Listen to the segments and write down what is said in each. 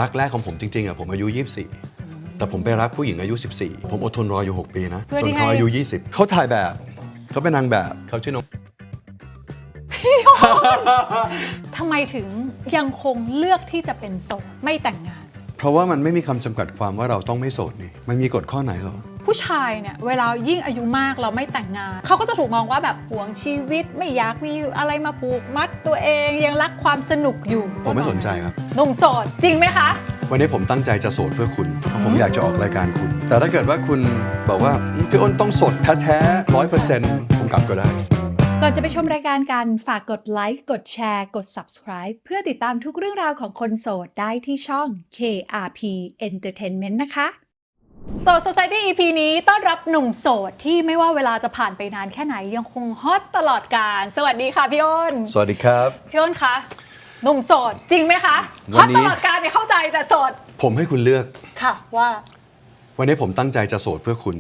รักแรกของผมจริงๆผมอายุ24แต่ผมไปรักผู้หญิงอายุ14ผมอดทนรออยู่6 ปีนะจนเขาอายุ20เขาถ่ายแบบเขาเป็นนางแบบเขาชื่อนง ทำไมถึงยังคงเลือกที่จะเป็นโสดไม่แต่งงาน เพราะว่ามันไม่มีคำจำกัดความว่าเราต้องไม่โสดนี่มันมีกฎข้อไหนหรอผู้ชายเนี่ยเวลายิ่งอายุมากเราไม่แต่งงานเขาก็จะถูกมองว่าแบบหวงชีวิตไม่อยากมีอะไรมาผูกมัดตัวเองยังรักความสนุกอยู่ผมไม่สนใจครับหนุ่มโสดจริงไหมคะวันนี้ผมตั้งใจจะโสดเพื่อคุณเพราะผมอยากจะออกรายการคุณแต่ถ้าเกิดว่าคุณบอกว่าพี่อ้นต้องโสดแท้ๆ100%ผมกลับก็ได้ก่อนจะไปชมรายการกันฝากกดไลค์กดแชร์กด Subscribe เพื่อติดตามทุกเรื่องราวของคนโสดได้ที่ช่อง KRP Entertainment นะคะโสด Society EP นี้ต้อนรับหนุ่มโสดที่ไม่ว่าเวลาจะผ่านไปนานแค่ไหนยังคงฮอตตลอดกาลสวัสดีค่ะพี่อ้นสวัสดีครับพี่อ้นคะหนุ่มโสดจริงไหมคะฮอตตลอดกาลเนี่ยเข้าใจแต่โสดผมให้คุณเลือกค่ะว่าวันนี้ผมตั้งใจจะโสดเพื่อคุณ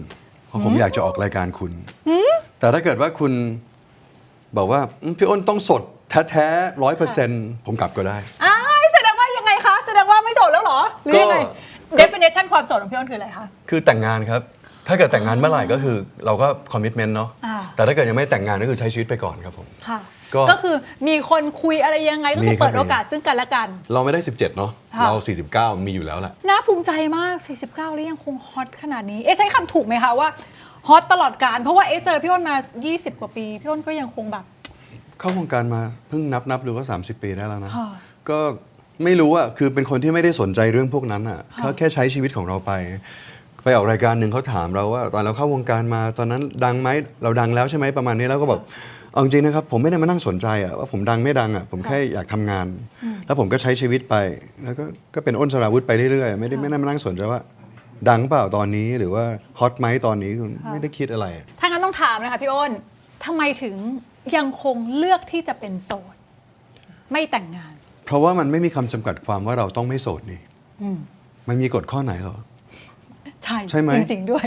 เพราะผมอยากจะออกรายการคุณแต่ถ้าเกิดว่าคุณบอกว่าพี่อ้นต้องโสดแท้ๆ100%ผมกลับก็ได้แสดงว่ายังไงคะแสดงว่าไม่โสดแล้วเหรอหรือยังไง definition ความโสดของพี่อ้นคืออะไรคะคือแต่งงานครับถ้าเกิดแต่งงานเมื่อไหร่ก็คือเราก็ commitment เนาะแต่ถ้าเกิดยังไม่แต่งงานก็คือใช้ชีวิตไปก่อนครับผมค่ะก็คือมีคนคุยอะไรยังไงก็คือเปิดโอกาสซึ่งกันและกันเราไม่ได้17เนาะเรา49มีอยู่แล้วแหละน่าภูมิใจมาก49แล้วยังคงฮอตขนาดนี้ใช้คำถูกไหมคะว่าฮอตตลอดกาลเพราะว่าเจอพี่อ้นมา20กว่าปีพี่อ้นก็ยังคงแบบเข้าวงการมาเพิ่งนับดูก็30 ปีได้แล้วนะก็ไม่รู้อะคือเป็นคนที่ไม่ได้สนใจเรื่องพวกนั้นอะเขาแค่ใช้ชีวิตของเราไปออกรายการหนึ่งเขาถามเราว่าตอนเราเข้าวงการมาตอนนั้นดังไหมเราดังแล้วใช่ไหมประมาณนี้แล้วก็แบบเอาจริงนะครับผมไม่ได้มานั่งสนใจอะว่าผมดังไม่ดังอะผมแค่อยากทำงานแล้วผมก็ใช้ชีวิตไปแล้วก็เป็นอ้นสราวุธไปเรื่อยๆไม่ได้มานั่งสนใจว่าดังเปล่าตอนนี้หรือว่าฮอตไหมตอนนี้ไม่ได้คิดอะไรถ้างั้นต้องถามนะคะพี่อ้นทำไมถึงยังคงเลือกที่จะเป็นโสดไม่แต่งงานเพราะว่ามันไม่มีคำจำกัดความว่าเราต้องไม่โสดนี่มันมีกฎข้อไหนหรอใช่ไหมจริงๆด้วย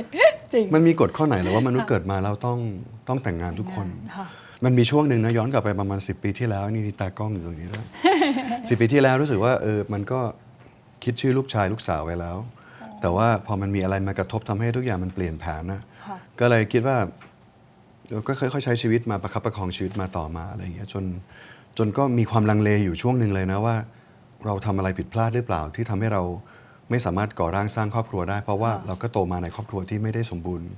จริงมันมีกฎข้อไหนหรือว่ามนุษย์เกิดมาแล้วต้องแต่งงานทุกคนมันมีช่วงหนึ่งนะย้อนกลับไปประมาณ10 ปีที่แล้วนี่ตากล้องอยู่ตรงนี้ด้วย10 ปีที่แล้วรู้สึกว่ามันก็คิดชื่อลูกชายลูกสาวไว้แล้วแต่ว่าพอมันมีอะไรมากระทบทำให้ทุกอย่างมันเปลี่ยนแผนนะก็เลยคิดว่าก็ค่อยๆใช้ชีวิตมาประคับประคองชีวิตมาต่อมาอะไรอย่างเงี้ยจนก็มีความลังเลอยู่ช่วงหนึ่งเลยนะว่าเราทำอะไรผิดพลาดหรือเปล่าที่ทำให้เราไม่สามารถก่อร่างสร้างครอบครัวได้เพราะว่าเราก็โตมาในครอบครัวที่ไม่ได้สมบูรณ์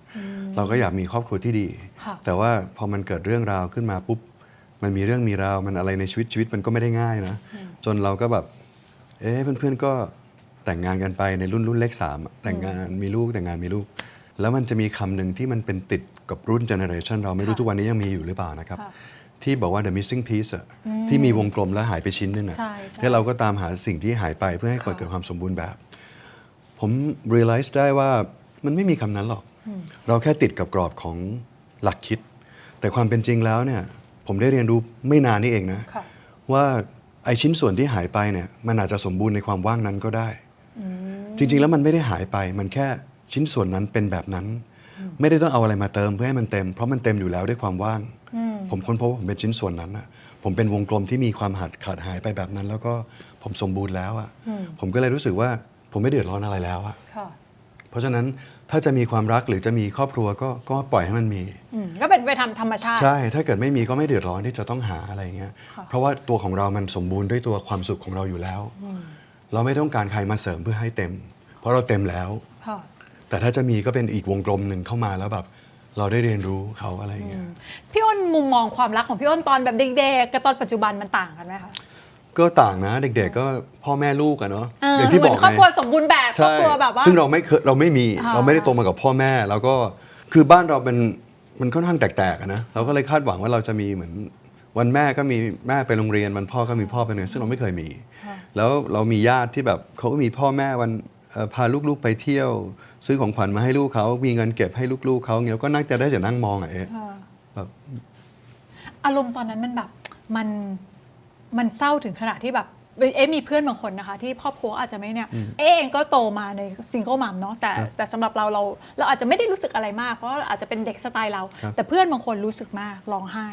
เราก็อยากมีครอบครัวที่ดีแต่ว่าพอมันเกิดเรื่องราวขึ้นมาปุ๊บมันมีเรื่องมีราวมันอะไรในชีวิตมันก็ไม่ได้ง่ายนะจนเราก็แบบเพื่อนๆก็แต่งงานกันไปในรุ่นเลข3แต่งงานมีลูกแต่งงานมีลูกแล้วมันจะมีคำหนึ่งที่มันเป็นติดกับรุ่นเจเนอเรชันเราไม่รู้ทุกวันนี้ยังมีอยู่หรือเปล่านะครับที่บอกว่า the missing piece ที่มีวงกลมแล้วหายไปชิ้นนึงที่เราก็ตามหาสิ่งที่หายไปเพื่อให้เกิดความสมบูรณ์แบบผม realize ได้ว่ามันไม่มีคำนั้นหรอกเราแค่ติดกับกรอบของหลักคิดแต่ความเป็นจริงแล้วเนี่ยผมได้เรียนรู้ไม่นานนี่เองนะว่าไอชิ้นส่วนที่หายไปเนี่ยมันอาจจะสมบูรณ์ในความว่างนั้นก็ได้จริงๆแล้วมันไม่ได้หายไปมันแค่ชิ้นส่วนนั้นเป็นแบบนั้นไม่ได้ต้องเอาอะไรมาเติมเพื่อให้มันเต็มเพราะมันเต็มอยู่แล้วด้วยความว่างผมค้นพบว่าผมเป็นชิ้นส่วนนั้นนะผมเป็นวงกลมที่มีความขาดหายไปแบบนั้นแล้วก็ผมสมบูรณ์แล้วอ่ะผมก็เลยรู้สึกว่าผมไม่เดือดร้อนอะไรแล้วอ่ะเพราะฉะนั้นถ้าจะมีความรักหรือจะมีครอบครัวก็ปล่อยให้มันมีก็เป็นไปตามธรรมชาติใช่ถ้าเกิดไม่มีก็ไม่เดือดร้อนที่จะต้องหาอะไรเงี้ยเพราะว่าตัวของเรามันสมบูรณ์ด้วยตัวความสุขของเราอยู่แล้วเราไม่ต้องการใครมาเสริมเพื่อให้เต็มเพราะเราเต็มแล้วแต่ถ้าจะมีก็เป็นอีกวงกลมหนึ่งเข้ามาแล้วแบบเราได้เรียนรู้เขาอะไรเงี้ยพี่อ้นมุมมองความรักของพี่อ้นตอนแบบเด็กๆกับตอนปัจจุบันมันต่างกันไหมคะก็ต่างนะเด็กๆก็พ่อแม่ลูกอะเนาะอย่างที่บอกครอบครัวสมบูรณ์แบบครอบครัวแบบว่าซึ่งเราไม่ได้โตมากับพ่อแม่แล้วก็คือบ้านเรามันค่อนข้างแตกๆนะเราก็เลยคาดหวังว่าเราจะมีเหมือนวันแม่ก็มีแม่ไปโรงเรียนวันพ่อก็มีพ่อไปโรงเรียนซึ่งเราไม่เคยมีแล้วเรามีญาติที่แบบเขาก็มีพ่อแม่วันพาลูกๆไปเที่ยวซื้อของขวัญมาให้ลูกเขามีเงินเก็บให้ลูกๆเขาเงี้ยก็นั่งจะได้แต่นั่งมองแบบอารมณ์ตอนนั้นมันแบบมันเศร้าถึงขนาดที่แบบมีเพื่อนบางคนนะคะที่ครอบครัวอาจจะไม่เนี่ยเองก็โตมาในซิงเกิลมัมเนาะแต่สำหรับเราอาจจะไม่ได้รู้สึกอะไรมากเพราะอาจจะเป็นเด็กสไตล์เราแต่เพื่อนบางคนรู้สึกมากร้องไห้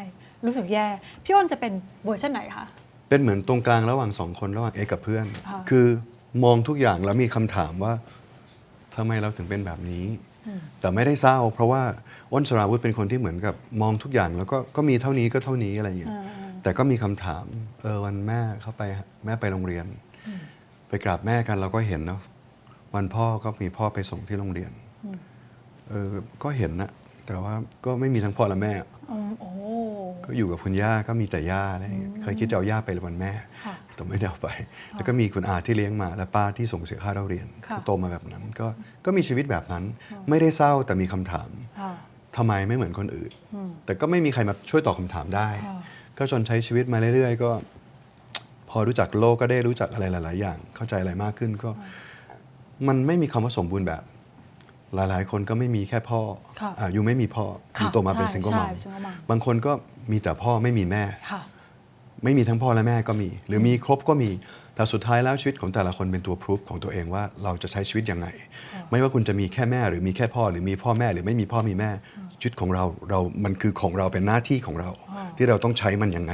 รู้สึกแย่พี่อ้นจะเป็นเวอร์ชันไหนคะเป็นเหมือนตรงกลางระหว่าง2 คนระหว่างกับเพื่อนคือ มองทุกอย่างแล้วมีคำถามว่าทำไมเราถึงเป็นแบบนี้ แต่ไม่ได้เศร้า เพราะว่าอ้นสราวุธเป็นคนที่เหมือนกับมองทุกอย่างแล้วก็มีเท่านี้ก็เท่านี้อะไรอย่างเงี้ยแต่ก็มีคำถามวันแม่เข้าไปแม่ไปโรงเรียน ไปกราบแม่กันเราก็เห็นเนาะวันพ่อก็มีพ่อไปส่งที่โรงเรียนก็เห็นนะแต่ว่าก็ไม่มีทั้งพ่อและแม่ก็อยู่กับคุณย่าก็มีแต่ย่าอะไรอย่างเงี้ยเคยคิดจะเอาย่าไปวันแม่แต่ไม่ได้เอาไป แล้วก็มีคุณอาที่เลี้ยงมาและป้าที่ส่งเสียค่าเราเรียนโตมาแบบนั้นก็มีชีวิตแบบนั้นไม่ได้เศร้าแต่มีคำถามทำไมไม่เหมือนคนอื่นแต่ก็ไม่มีใครมาช่วยตอบคำถามได้ก็จนใช้ชีวิตมาเรื่อยๆก็พอรู้จักโลกก็ได้รู้จักอะไรหลายๆอย่างเข้าใจอะไรมากขึ้นก็มันไม่มีคำว่าสมบูรณ์แบบหลายๆคนก็ไม่มีแค่พ่ออยู่ไม่มีพ่ออยู่โตมาเป็นซิงเกิลมัมบางคนก็มีแต่พ่อไม่มีแม่ไม่มีทั้งพ่อและแม่ก็มีหรือมีครบก็มีแต่สุดท้ายแล้วชีวิตของแต่ละคนเป็นตัวพิสูจของตัวเองว่าเราจะใช้ชีวิตยังไงไม่ว่าคุณจะมีแค่แม่หรือมีแค่พ่อหรือมีพ่อแม่หรือไม่มีพ่อมีแม่ชีวิตของเรามันคือของเราเป็นหน้าที่ของเราที่เราต้องใช้มันยังไง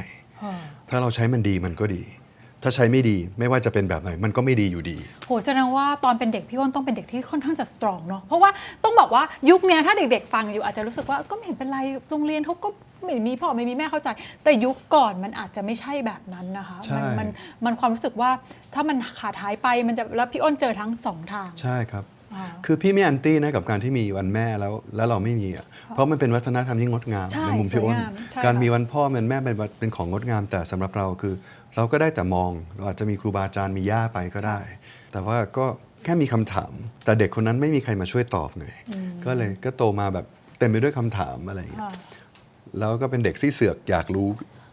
ถ้าเราใช้มันดีมันก็ดีถ้าใช้ไม่ดีไม่ว่าจะเป็นแบบไหนมันก็ไม่ดีอยู่ดีโหแสดงว่าตอนเป็นเด็กพี่อ้นต้องเป็นเด็กที่ค่อนข้างจะสตรองเนาะเพราะว่าต้องบอกว่ายุคนี้ถ้าเด็กๆฟังอยู่อาจจะรู้สึกว่าก็ไม่เห็นเป็นไรโรงเรียนเขาก็ไม่มีพ่อไม่มีแม่เข้าใจแต่ยุคก่อนมันอาจจะไม่ใช่แบบนั้นนะคะมันความรู้สึกว่าถ้ามันขาดหายไปมันจะแล้วพี่อ้นเจอทั้งสองทางใช่ครับคือพี่ไม่แอนตี้นะกับการที่มีวันแม่แล้วเราไม่มีอ่ะเพราะมันเป็นวัฒนธรรมที่งดงามในมุมพี่อ้นการมีวันพ่อเป็นแม่เป็นของงดงามแต่สำหรับเราคือเราก็ได้แต่มองเราอาจจะมีครูบาอาจารย์มีย่าไปก็ได้ แต่ว่าก็แค่มีคำถามแต่เด็กคนนั้นไม่มีใครมาช่วยตอบเลยก็โตมาแบบเต็มไปด้วยคำถามอะไรอย่างเงี้ยแล้วก็เป็นเด็กซี่เสือกอยากรู้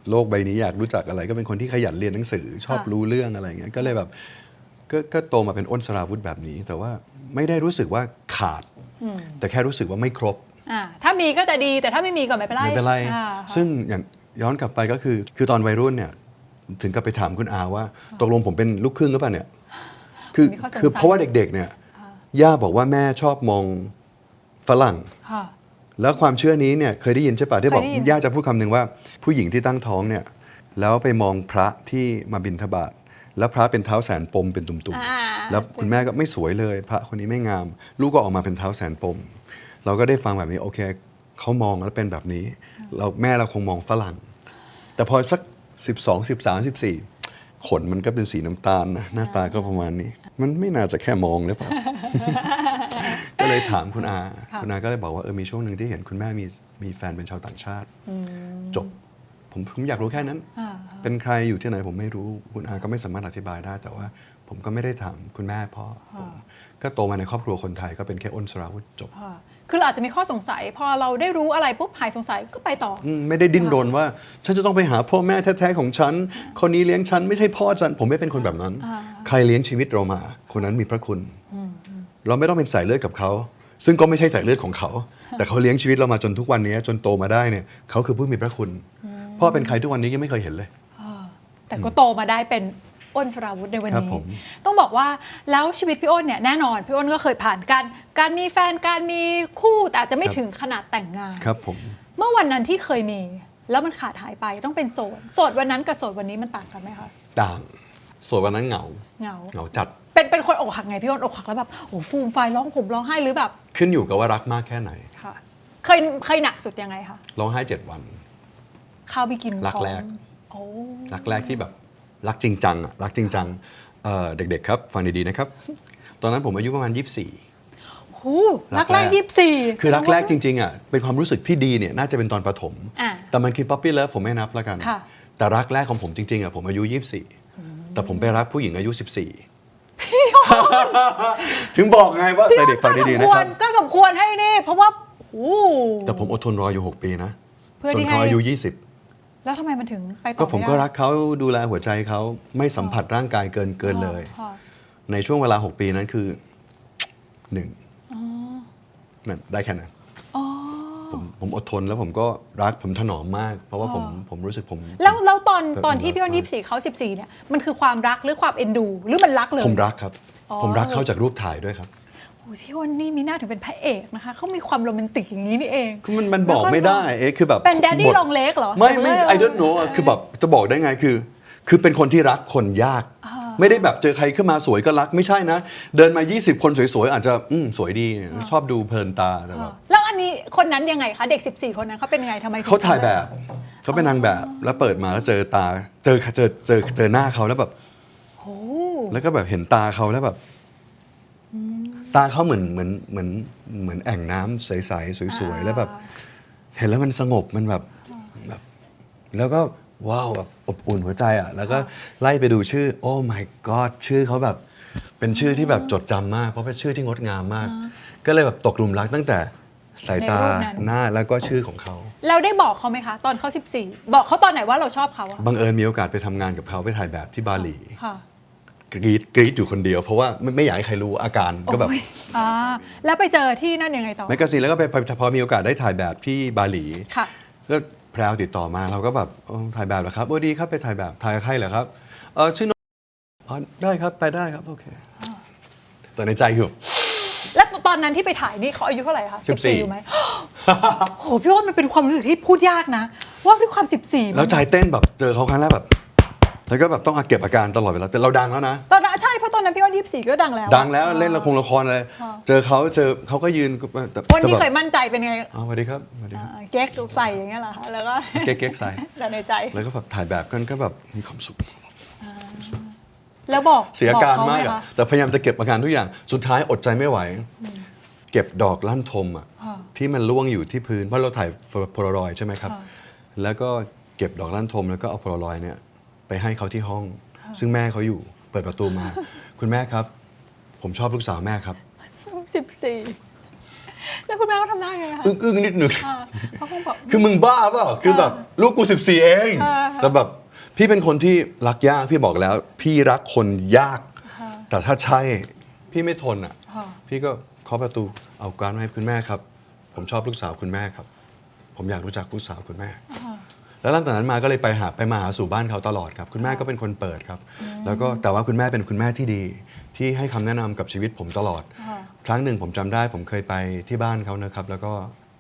โลกใบนี้อยากรู้จักอะไรก็เป็นคนที่ขยันเรียนหนังสือชอบรู้เรื่องอะไรอย่างเงี้ยก็เลยแบบก็โตมาเป็นอ้นสราวุธแบบนี้แต่ว่าไม่ได้รู้สึกว่าขาดแต่แค่รู้สึกว่าไม่ครบถ้ามีก็จะดีแต่ถ้าไม่มีก็ไม่เป็นไรซึ่งอย่างย้อนกลับไปก็คือตอนวัยรุ่นเนี่ยถึงกับไปถามคุณอาว่าตกลงผมเป็นลูกครึ่งหรือเปล่าเนี่ยคือเพราะว่าเด็กๆเนี่ยย่าบอกว่าแม่ชอบมองฝรั่งแล้วความเชื่อนี้เนี่ยเคยได้ยินใช่ป่ะที่บอกย่าจะพูดคำหนึ่งว่าผู้หญิงที่ตั้งท้องเนี่ยแล้วไปมองพระที่มาบิณฑบาตแล้วพระเป็นเท้าแสนปมเป็นตุ่มๆแล้วคุณแม่ก็ไม่สวยเลยพระคนนี้ไม่งามลูกก็ออกมาเป็นเท้าแสนปมเราก็ได้ฟังแบบนี้โอเคเขามองแล้วเป็นแบบนี้แม่เราคงมองฝรั่งแต่พอสัก12 13 14ขนมันก็เป็นสีน้ำตาลนะหน้าตาก็ประมาณนี้มันไม่น่าจะแค่มองหรือเปล่า ก็เลยถามคุณอาก็เลยบอกว่ามีช่วงหนึ่งที่เห็นคุณแม่มีแฟนเป็นชาวต่างชาติจบผมอยากรู้แค่นั้นเป็นใครอยู่ที่ไหนผมไม่รู้คุณอาก็ไม่สามารถอธิบายได้แต่ว่าผมก็ไม่ได้ถามคุณแม่พ่อผมก็โตมาในครอบครัวคนไทยก็เป็นแค่อ้นสราวุธจบคือเราอาจจะมีข้อสงสัยพอเราได้รู้อะไรปุ๊บหายสงสัยก็ไปต่อไม่ได้ดิ้นรนว่าฉันจะต้องไปหาพ่อแม่แท้ๆของฉันคนนี้เลี้ยงฉันไม่ใช่พ่อฉันผมไม่เป็นคนแบบนั้นใครเลี้ยงชีวิตเรามาคนนั้นมีพระคุณเราไม่ต้องเป็นสายเลือดกับเขาซึ่งก็ไม่ใช่สายเลือดของเขาแต่เขาเลี้ยงชีวิตเรามาจนทุกวันนี้จนโตมาได้เนี่ยเขาคือผู้มีพระคุณพ่อเป็นใครทุกวันนี้ยังไม่เคยเห็นเลยแต่ก็โตมาได้เป็นอ้นสราวุธในวันนี้ต้องบอกว่าแล้วชีวิตพี่อ้นเนี่ยแน่นอนพี่อ้นก็เคยผ่านการมีแฟนการมีคู่แต่อาจจะไม่ถึงขนาดแต่งงานครับผมเมื่อวันนั้นที่เคยมีแล้วมันขาดหายไปต้องเป็นโสดวันนั้นกับโสดวันนี้มันต่างกันไหมคะต่างโสดวันนั้นเหงาจัดเป็นคนอกหักไงพี่อ้นอกหักแล้วแบบโอ้ฟูมไฟร้องผมร้องไห้หรือแบบขึ้นอยู่กับว่ารักมากแค่ไหนค่ะเคยหนักสุดยังไงคะร้องไห้7 วันข้าวไปกินรักแรกรักแรกที่แบบรักจริงจังอ่ะรักจริงจังเด็กๆครับฟังดีๆนะครับตอนนั้นผมอายุประมาณ24โอ้รักแรก24คือรักแรกจริงๆอ่ะเป็นความรู้สึกที่ดีเนี่ยน่าจะเป็นตอนประถมแต่มันคือ Puppy Love ผมไม่นับแล้วกันแต่รักแรกของผมจริงๆอ่ะผมอายุ24แต่ผมไปรักผู้หญิงอายุ14ถึงบอกไงว่าแต่เด็กฟังดีๆนะครับก็สมควรให้นี่เพราะว่าแต่ผมอดทนรออยู่6 ปีนะจนเขาอายุ20แล้วทำไมมันถึงไปต่อก็ผมก็รักเขาดูแลหัวใจเขาไม่สัมผัสร่างกายเกินเลยในช่วงเวลา6 ปีนั้นคือ1นั่นได้แค่นั้นผมอดทนแล้วผมก็รักผมถนอมมากเพราะว่าผมรู้สึกผมแล้วตอนที่พี่อ้น24เขา14เนี่ยมันคือความรักหรือความเอ็นดูหรือมันรักเลยผมรักครับผมรักเขาจากรูปถ่ายด้วยครับพี่อ้นนี่มีหน้าถึงเป็นพระเอกนะคะเขามีความโรแมนติกอย่างนี้นี่เองคือมันบอกไม่ได้คือแบบเป็นแดดดี้ลองเล็กเหรอไม่ I don't know คือแบบจะบอกได้ไงคือเป็นคนที่รักคนยาก ไม่ได้แบบเจอใครขึ้นมาสวยก็รักไม่ใช่นะ เดินมา20คนสวยๆอาจจะสวยดีชอบดูเพลินตาแต่แบบ แล้วอันนี้คนนั้นยังไงคะเด็ก14คนนั้นเขาเป็นยังไงทำไมถึง เขาถ่ายแบบเขาเป็นนางแบบแล้วเปิดมาแล้วเจอตาเจอหน้าเขาแล้วแบบ โอ้ แล้วก็แบบเห็นตาเขาแล้วแบบตาเขาเหมือนแอ่งน้ำใสๆสวยๆแล้วแบบเห็นแล้วมันสงบมันแบบแล้วก็ว้าวแบบอบอุ่นหัวใจอ่ะแล้วก็ไล่ไปดูชื่อโอ้ my god ชื่อเขาแบบเป็นชื่อที่แบบจดจำมากเพราะเป็นชื่อที่งดงามมาก ก็เลยแบบตกหลุมรักตั้งแต่สายตาหน้าแล้วก็ชื่อของเขา เราได้บอกเขาไหมคะ ตอนเขา14บอกเขาตอนไหนว่าเราชอบเขาอะ บังเอิญมีโอกาสไปทำงานกับเขาไปถ่ายแบบที่บาหลี ค่ะ กรี๊ดอยู่คนเดียวเพราะว่าไม่อยากให้ใครรู้อาการก็แบบ โอ้ยแล้วไปเจอที่นั่นยังไงต่อ แมกกาซีนแล้วก็ไปพอมีโอกาสได้ถ่ายแบบที่บาหลี ค่ะ ก็แพรวติดต่อมาเราก็แบบถ่ายแบบเหรอครับโอ้ดีครับไปถ่ายแบบถ่ายกับใครเหรอครับชื่อนได้ครับไปได้ครับโอเคแต่ในใจคือ แล้วตอนนั้นที่ไปถ่ายนี่เขาอายุเท่าไหร่คะ 14 อยู่ไหม โหพี่ว่ามันเป็นความรู้สึกที่พูดยากนะ ว่าด้วยความ14 แล้วใจเต้นแบบเจอเขาครั้งแรกแบบแล้วก็แบบต้องเก็บอาการตลอดเวลาแต่เราดังแล้วนะ ตอนนั้นใช่เพราะตอนนั้นพี่ว่า24ก็ดังแล้ว ดังแล้วเล่นละครเลยเจอเขาก็ยืนแต่ วันนี้ แบบ เคยมั่นใจเป็นไง สวัสดีครับสวัสดีครับ เก๊กใส่อย่างเงี้ยเหรอคะแล้วก็ เก๊กๆใส่ แต่ในใจ แล้วก็แบบถ่ายแบบกันก็แบบมีความสุข แล้วบอก เสียอาการ บเข มาก ไห อะแต่พยายามจะเก็บอาการทุกอย่าง สุดท้ายอดใจไม่ไหว เก็บดอกลั่นทมอะที่มันร่วงอยู่ที่พื้น เพราะเราถ่ายโพลารอยด์ใช่ไหมครับ แล้วก็เก็บดอกลั่นทมแล้วก็เอาโพลารอยด์เนี่ยไปให้เขาที่ห้อง ซึ่งแม่เขาอยู่ เปิดประตูมา คุณแม่ครับ ผมชอบลูกสาวแม่ครับ 14แล้วคุณแม่ก็ทำหน้าไงคะ อึ้งๆนิดหนึ่ง เขาคงบอก คือมึงบ้าเปล่าคือแบบลูกกู14 เอง แต่แบบพี่เป็นคนที่รักยากพี่บอกแล้ว พี่รักคนยาก แต่ถ้าใช่พี่ไม่ทนอ่ะ พี่ก็เคาะประตูเอาการดมาให้คุณแม่ครับ ผมชอบลูกสาวคุณแม่ครับ ผมอยากรู้จักลูกสาวคุณแม่ แล้วหลังจากนั้นมาก็เลยไปมาหาสู่บ้านเขาตลอดครับ คุณแม่ก็เป็นคนเปิดครับ แล้วก็แต่ว่าคุณแม่เป็นคุณแม่ที่ดี ที่ให้คำแนะนำกับชีวิตผมตลอด ครั้งหนึ่งผมจำได้ผมเคยไปที่บ้านเขานะครับ แล้วก็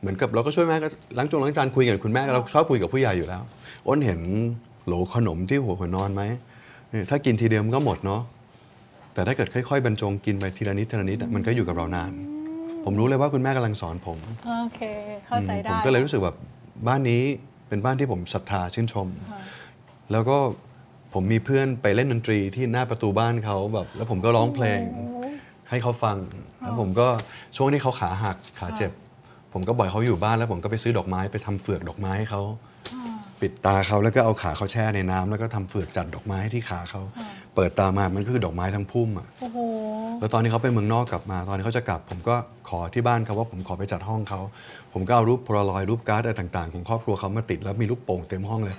เหมือนกับเราก็ช่วยแม่ก็ล้างจานคุยกับคุณแม่เราชอบคุยกับผู้ใหญ่อยู่แล้ว อ้นเห็นโหลขนมที่หัวนอนไหมเนี่ยถ้ากินทีเดียวมันก็หมดเนาะแต่ถ้าเกิดค่อยๆบรรจงกินไปทีละนิดมันก็อยู่กับเรานาน ผมรู้เลยว่าคุณแม่กำลังสอนผม โอเค เข้าใจได้ ผมก็เลยรู้สึกแบบบ้านนี้เป็นบ้านที่ผมศรัทธาชื่นชม แล้วก็ผมมีเพื่อนไปเล่นดนตรีที่หน้าประตูบ้านเขาแบบแล้วผมก็ร้องเพลงให้เขาฟัง แล้วผมก็ช่วงที่เขาขาหักขาเจ็บ ผมก็บ่อยเขาอยู่บ้านแล้วผมก็ไปซื้อดอกไม้ไปทำเฟือกดอกไม้ให้เขาปิดตาเขาแล้วก็เอาขาเขาแช่ในน้ำแล้วก็ทำเฟือกจัดดอกไม้ที่ขาเขาเปิดตามามันก็คือดอกไม้ทั้งพุ่มอ่ะ โอ้โห แล้วตอนที่เขาไปเมืองนอกกลับมา ตอนที่เขาจะกลับ ผมก็ขอที่บ้านเขาว่าผมขอไปจัดห้องเขา ผมก็เอารูปโพลารอยด์รูปการ์ดอะไรต่างๆของครอบครัวเขามาติดแล้วมีลูกโป่งเต็มห้องเลย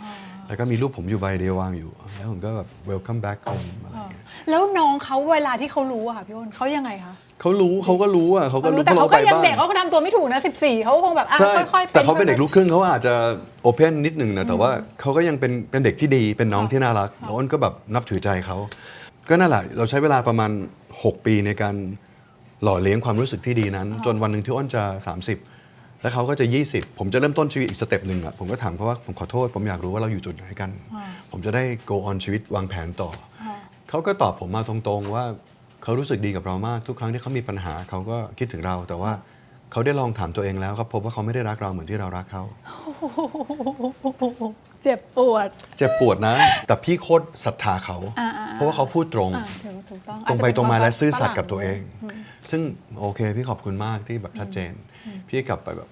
แล้วก็มีรูปผมอยู่ใบเดียววางอยู่ แล้วผมก็แบบ welcome back home อะไรอย่างเงี้ย แล้วน้องเขาเวลาที่เขารู้อะค่ะพี่อ้นเขายังไงคะ เขาก็รู้อ่ะเขาก็รู้ แต่ เพราะ เขา เรา ก็ ไป ยัง บ้าน เด็กเขาก็ทำตัวไม่ถูกนะ14เขาคงแบบใช่ ค่อยๆ แต่เขาเป็นเด็กลูกครึ่งเขาอาจจะโอเพนนิดนึงนะแต่ว่าเขาก็ยังเป็นเด็กที่ดีเป็นน้องที่น่ารักแล้วอ้นก็แบบนับถือใจเขาก็นั่นแหละเราใช้เวลาประมาณ6 ปีในการหล่อเลี้ยงความรู้สึกที่ดีนั้น จนวันหนึ่งที่อ้นจะ30แล้วเขาก็จะ20ผมจะเริ่มต้นชีวิตอีกสเต็ปหนึ่งอ่ะผมก็ถามเขาว่าผมขอโทษผมอยากรู้ว่าเราอยู่จุดไหนกัน ผมจะได้ go on ชีวิตวางแผนต่อเขาก็ตอบผมมาตรงๆว่าเขารู้สึกดีกับเรามากทุกครั้งที่เขามีปัญหาเขาก็คิดถึงเราแต่ว่าเขาได้ลองถามตัวเองแล้วครับพบว่าเขาไม่ได้รักเราเหมือนที่เรารักเขา เจ็บปวด เจ็บปวดนะ แต่พี่โคตรศรัทธาเขา เพราะว่าเขาพูดตรง ถูกต้อง ตรงไปตรงมาและซื่อสัตย์กับตัวเอง ซึ่งโอเคพี่ขอบคุณมากที่แบบชัดเจน พี่กลับไปแบบ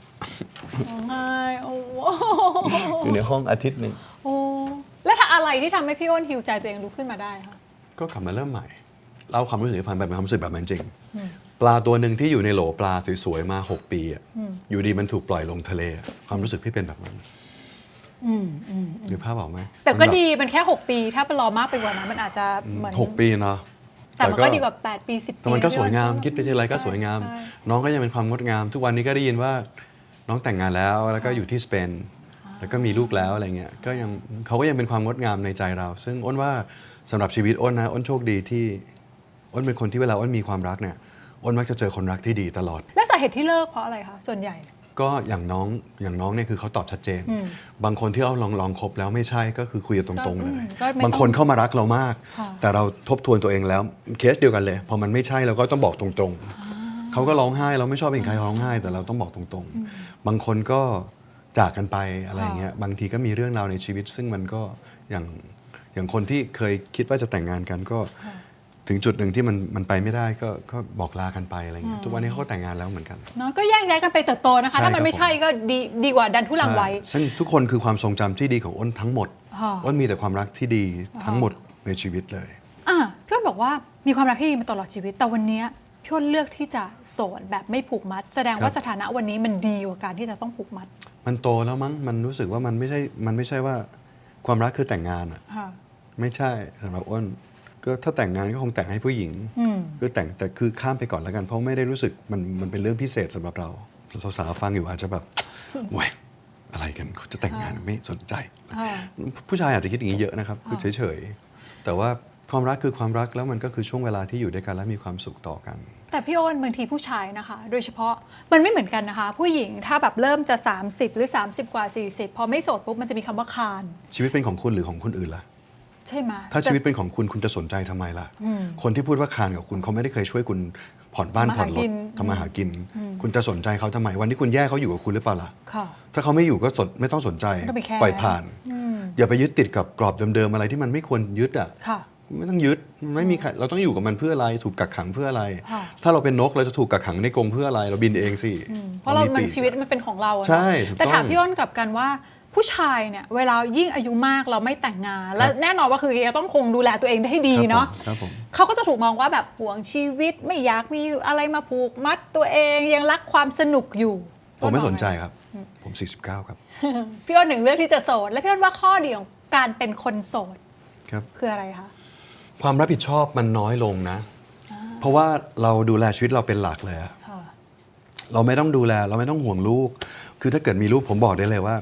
โอ้โห อยู่ในห้องอาทิตย์หนึ่ง โอ้แล้วถ้าอะไรที่ทำให้พี่อ้นฮิวใจตัวเองลุกขึ้นมาได้คะ ก็กลับมาเริ่มใหม่เล่าความรู้สึกให้ฟังแบบเป็นความรู้สึกแบบนั้นจริง ปลาตัวหนึ่งที่อยู่ในโหลปลาสวยๆมา6 ปีอะอยู่ดีมันถูกปล่อยลงทะเลอะความรู้สึกพี่เป็นแบบนั้นหรือภาพออกไหม แต่ก็ มันแบบ ดีมันแค่ 6 ปี ถ้าไปรอมากไปกว่านั้นมันอาจจะเหมือน 6 ปีเนาะ แต่มันก็ดีกว่า8 ปี 10 ปี แต่มันก็สวยงาม พี่อ้น คิดไปทีไรก็สวยงาม ใช่ น้องก็ยังเป็นความงดงาม ทุกวันนี้ก็ได้ยินว่าน้องแต่งงานแล้วแล้วก็อยู่ที่สเปนแล้วก็มีลูกแล้วอะไรเงี้ยก็ยังเขาก็ยังเป็นความงดงามในใจเรา ซึ่งอ้นว่าสำหรับชีวิตอ้นนะอ้นโชคดีที่อ้นเป็นคนที่เวลาอ้นมีความรักเนี่ยอ้นมักจะเจอคนรักที่ดีตลอด และสาเหตุที่เลิกเพราะอะไรคะส่วนใหญ่ ก็อย่างน้องเนี่ยคือเขาตอบชัดเจน บางคนที่เอาลองคบแล้วไม่ใช่ก็คือคุยกันตรงๆเลยบางคนเข้ามารักเรามาก แต่เราทบทวนตัวเองแล้วเคสเดียวกันเลยพอมันไม่ใช่เราก็ต้องบอกตรงๆเขาก็ร้องไห้เราไม่ชอบเห็นใครร้องไห้แต่เราต้องบอกตรงๆบางคนก็จากกันไปอะไรอย่างเงี้ยบางทีก็มีเรื่องราวในชีวิตซึ่งมันก็อย่างคนที่เคยคิดว่าจะแต่งงานกันก็ถึงจุดหนึ่งที่มันไปไม่ได้ก็บอกลากันไปอะไรเงี้ยทุกวันนี้เขาก็แต่งงานแล้วเหมือนกันเนาะก็แยกย้ายกันไปเติบโตนะคะถ้ามันไม่ใช่ก็ดีกว่าดันทุรังไว้ซึ่งทุกคนคือความทรงจำที่ดีของอ้นทั้งหมดอ้นมีแต่ความรักที่ดีทั้งหมดในชีวิตเลยพี่อ้นบอกว่ามีความรักที่ดีมาตลอดชีวิตแต่วันนี้พี่อ้นเลือกที่จะโสดแบบไม่ผูกมัดแสดงว่าสถานะวันนี้มันดีกว่าการที่จะต้องผูกมัดมันโตแล้วมั้งมันรู้สึกว่ามันไม่ใช่ว่าความรักคือแต่งงานอ่ะไม่ใช่สำหรับอ้นก็ถ้าแต่งงานก็คงแต่งให้ผู้หญิงคือแต่คือข้ามไปก่อนแล้วกันเพราะไม่ได้รู้สึกมันเป็นเรื่องพิเศษสำหรับเราสาวๆฟังอยู่อาจจะแบบเว้ยอะไรกันเขาจะแต่งงานไม่สนใจผู้ชายอาจจะคิดอย่างนี้เยอะนะครับคือเฉยๆแต่ว่าความรักคือความรักแล้วมันก็คือช่วงเวลาที่อยู่ด้วยกันและมีความสุขต่อกันแต่พี่อ้นบางทีผู้ชายนะคะโดยเฉพาะมันไม่เหมือนกันนะคะผู้หญิงถ้าแบบเริ่มจะ30หรือ30กว่า40พอไม่โสดปุ๊บมันจะมีคำว่าคานชีวิตเป็นของคุณหรือของคนอื่นล่ะใช่ไหมถ้าชีวิตเป็นของคุณจะสนใจทำไมล่ะคนที่พูดว่าคานกับคุณเขาไม่ได้เคยช่วยคุณผ่อนบ้านผ่อนรถทำมาหากินคุณจะสนใจเขาทำไมวันนี้คุณแย่เขาอยู่กับคุณหรือเปล่าล่ะถ้าเขาไม่อยู่ก็ไม่ต้องสนใจปล่อยผ่านอย่าไปยึดติดกับกรอบเดิมๆอะไรที่มันไม่ควรยึดอ่ะไม่ต้องยึดไม่มีใครเราต้องอยู่กับมันเพื่ออะไรถูกกักขังเพื่ออะไรถ้าเราเป็นนกเราจะถูกกักขังในกรงเพื่ออะไรเราบินเองสิเพราะมันชีวิตมันเป็นของเราใช่แต่ถามพี่อ้นกลับกันว่าผู้ชายเนี่ยเวลายิ่งอายุมากเราไม่แต่งงานและแน่นอนว่าคือจะต้องคงดูแลตัวเองได้ให้ดีเนาะเขาก็จะถูกมองว่าแบบห่วงชีวิตไม่อยากมีอะไรมาผูกมัดตัวเองยังรักความสนุกอยู่ผมไม่สนใจครับผม49ครับพี่อ้นหนึ่งเลือกที่จะโสดและพี่อ้นว่าข้อดีของการเป็นคนโสดคืออะไรคะความรับผิดชอบมันน้อยลงนะเพราะว่าเราดูแลชีวิตเราเป็นหลักเลยเราไม่ต้องดูแลเราไม่ต้องห่วงลูกคือถ้าเกิดมีลูกผมบอกได้เลยว่า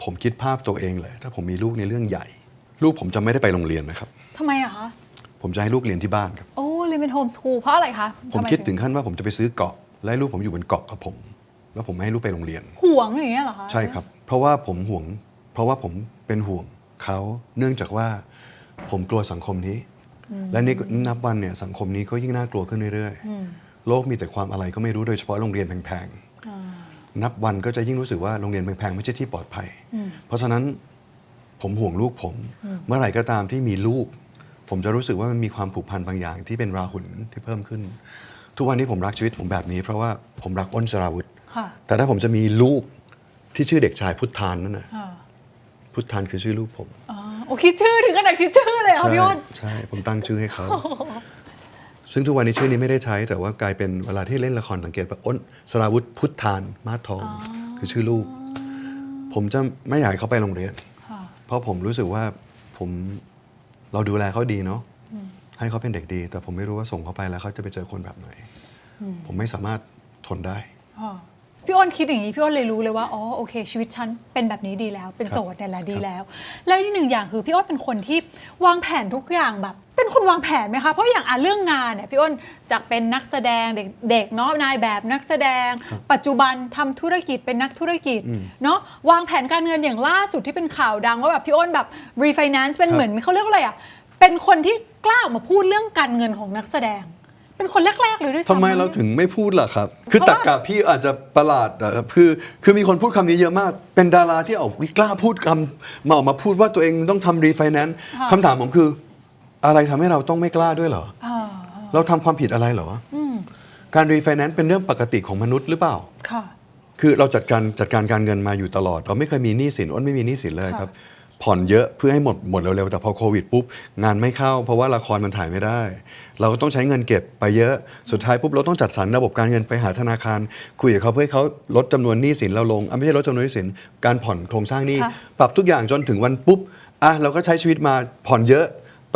ผมคิดภาพตัวเองเลยถ้าผมมีลูกในเรื่องใหญ่ลูกผมจะไม่ได้ไปโรงเรียนนะครับทำไมอะคะผมจะให้ลูกเรียนที่บ้านครับโอ้เรียนเป็นโฮมสคูลเพราะอะไรคะผมคิดถึงขั้นว่าผมจะไปซื้อเกาะและให้ลูกผมอยู่บนเกาะกับผมแล้วผมไม่ให้ลูกไปโรงเรียนห่วงอย่างเงี้ยเหรอคะใช่ครับเพราะว่าผมห่วงเพราะว่าผมเป็นห่วงเขาเนื่องจากว่าผมกลัวสังคมนี้และนี่นับวันเนี่ยสังคมนี้ก็ยิ่งน่ากลัวขึ้นเรื่อยๆโลกมีแต่ความอะไรก็ไม่รู้โดยเฉพาะโรงเรียนแพงๆนับวันก็จะยิ่งรู้สึกว่าโรงเรียนแพงๆไม่ใช่ที่ปลอดภัยเพราะฉะนั้นผมห่วงลูกผมเมื่อไหร่ก็ตามที่มีลูกผมจะรู้สึกว่ามันมีความผูกพันบางอย่างที่เป็นราหุลที่เพิ่มขึ้นทุกวันนี้ผมรักชีวิตผมแบบนี้เพราะว่าผมรักอ้นสราวุธแต่ถ้าผมจะมีลูกที่ชื่อเด็กชายพุทธานนั่นน่ะพุทธานคือชื่อลูกผมโอ้คิดชื่อถึงขนาดคิดชื่อเลยเหรอพี่อ้นใช่ผมตั้งชื่อให้เขาซึ่งทุกวันนี้ชื่อนี้ไม่ได้ใช้แต่ว่ากลายเป็นเวลาที่เล่นละครสังเกตว่าอ้นสราวุธพุทธานมาศทองคือชื่อลูกผมจะไม่อยากให้เขาไปโรงเรียนเพราะผมรู้สึกว่าเราดูแลเขาดีเนาะให้เขาเป็นเด็กดีแต่ผมไม่รู้ว่าส่งเขาไปแล้วเขาจะไปเจอคนแบบไหนผมไม่สามารถทนได้พี่อ้นคิดอย่างนี้พี่อ้นเลยรู้เลยว่าอ๋อโอเคชีวิตฉันเป็นแบบนี้ดีแล้วเป็นโสดเนี่ยแหละดีแล้วแล้วอีกหนึ่งอย่างคือพี่อ้นเป็นคนที่วางแผนทุกอย่างแบบเป็นคนวางแผนไหมคะเพราะอย่างเรื่องงานเนี่ยพี่อ้นจากเป็นนักแสดงเด็กเนาะนายแบบนักแสดงปัจจุบันทำธุรกิจเป็นนักธุรกิจเนาะวางแผนการเงินอย่างล่าสุดที่เป็นข่าวดังว่าแบบพี่อ้นแบบ refinance เป็นเหมือนเขาเรียกว่าอะไรอ่ะเป็นคนที่กล้าออกมาพูดเรื่องการเงินของนักแสดงเป็นคนแรกๆเลยด้วยซ้ำทำไมเราถึงไม่พูดล่ะครับคือตรรกะพี่อาจจะประหลาดคือมีคนพูดคำนี้เยอะมากเป็นดาราที่กล้าพูดคำออกมาพูดว่าตัวเองต้องทำรีไฟแนนซ์คำถามผมคืออะไรทำให้เราต้องไม่กล้าด้วยเหรอเราทำความผิดอะไรเหรอการรีไฟแนนซ์เป็นเรื่องปกติของมนุษย์หรือเปล่าคือเราจัดการการเงินมาอยู่ตลอดเราไม่เคยมีหนี้สินอ้นไม่มีหนี้สินเลยครับผ่อนเยอะเพื่อให้หมดเร็วๆแต่พอโควิดปุ๊บงานไม่เข้าเพราะว่าละครมันถ่ายไม่ได้เราก็ต้องใช้เงินเก็บไปเยอะสุดท้ายปุ๊บเราต้องจัดสรรระบบการเงินไปหาธนาคารคุยกับเขาเพื่อให้เขาลดจำนวนหนี้สินเราลงไม่ใช่ลดจำนวนหนี้สินการผ่อนโครงสร้างหนี้ปรับทุกอย่างจนถึงวันปุ๊บเราก็ใช้ชีวิตมาผ่อนเยอะ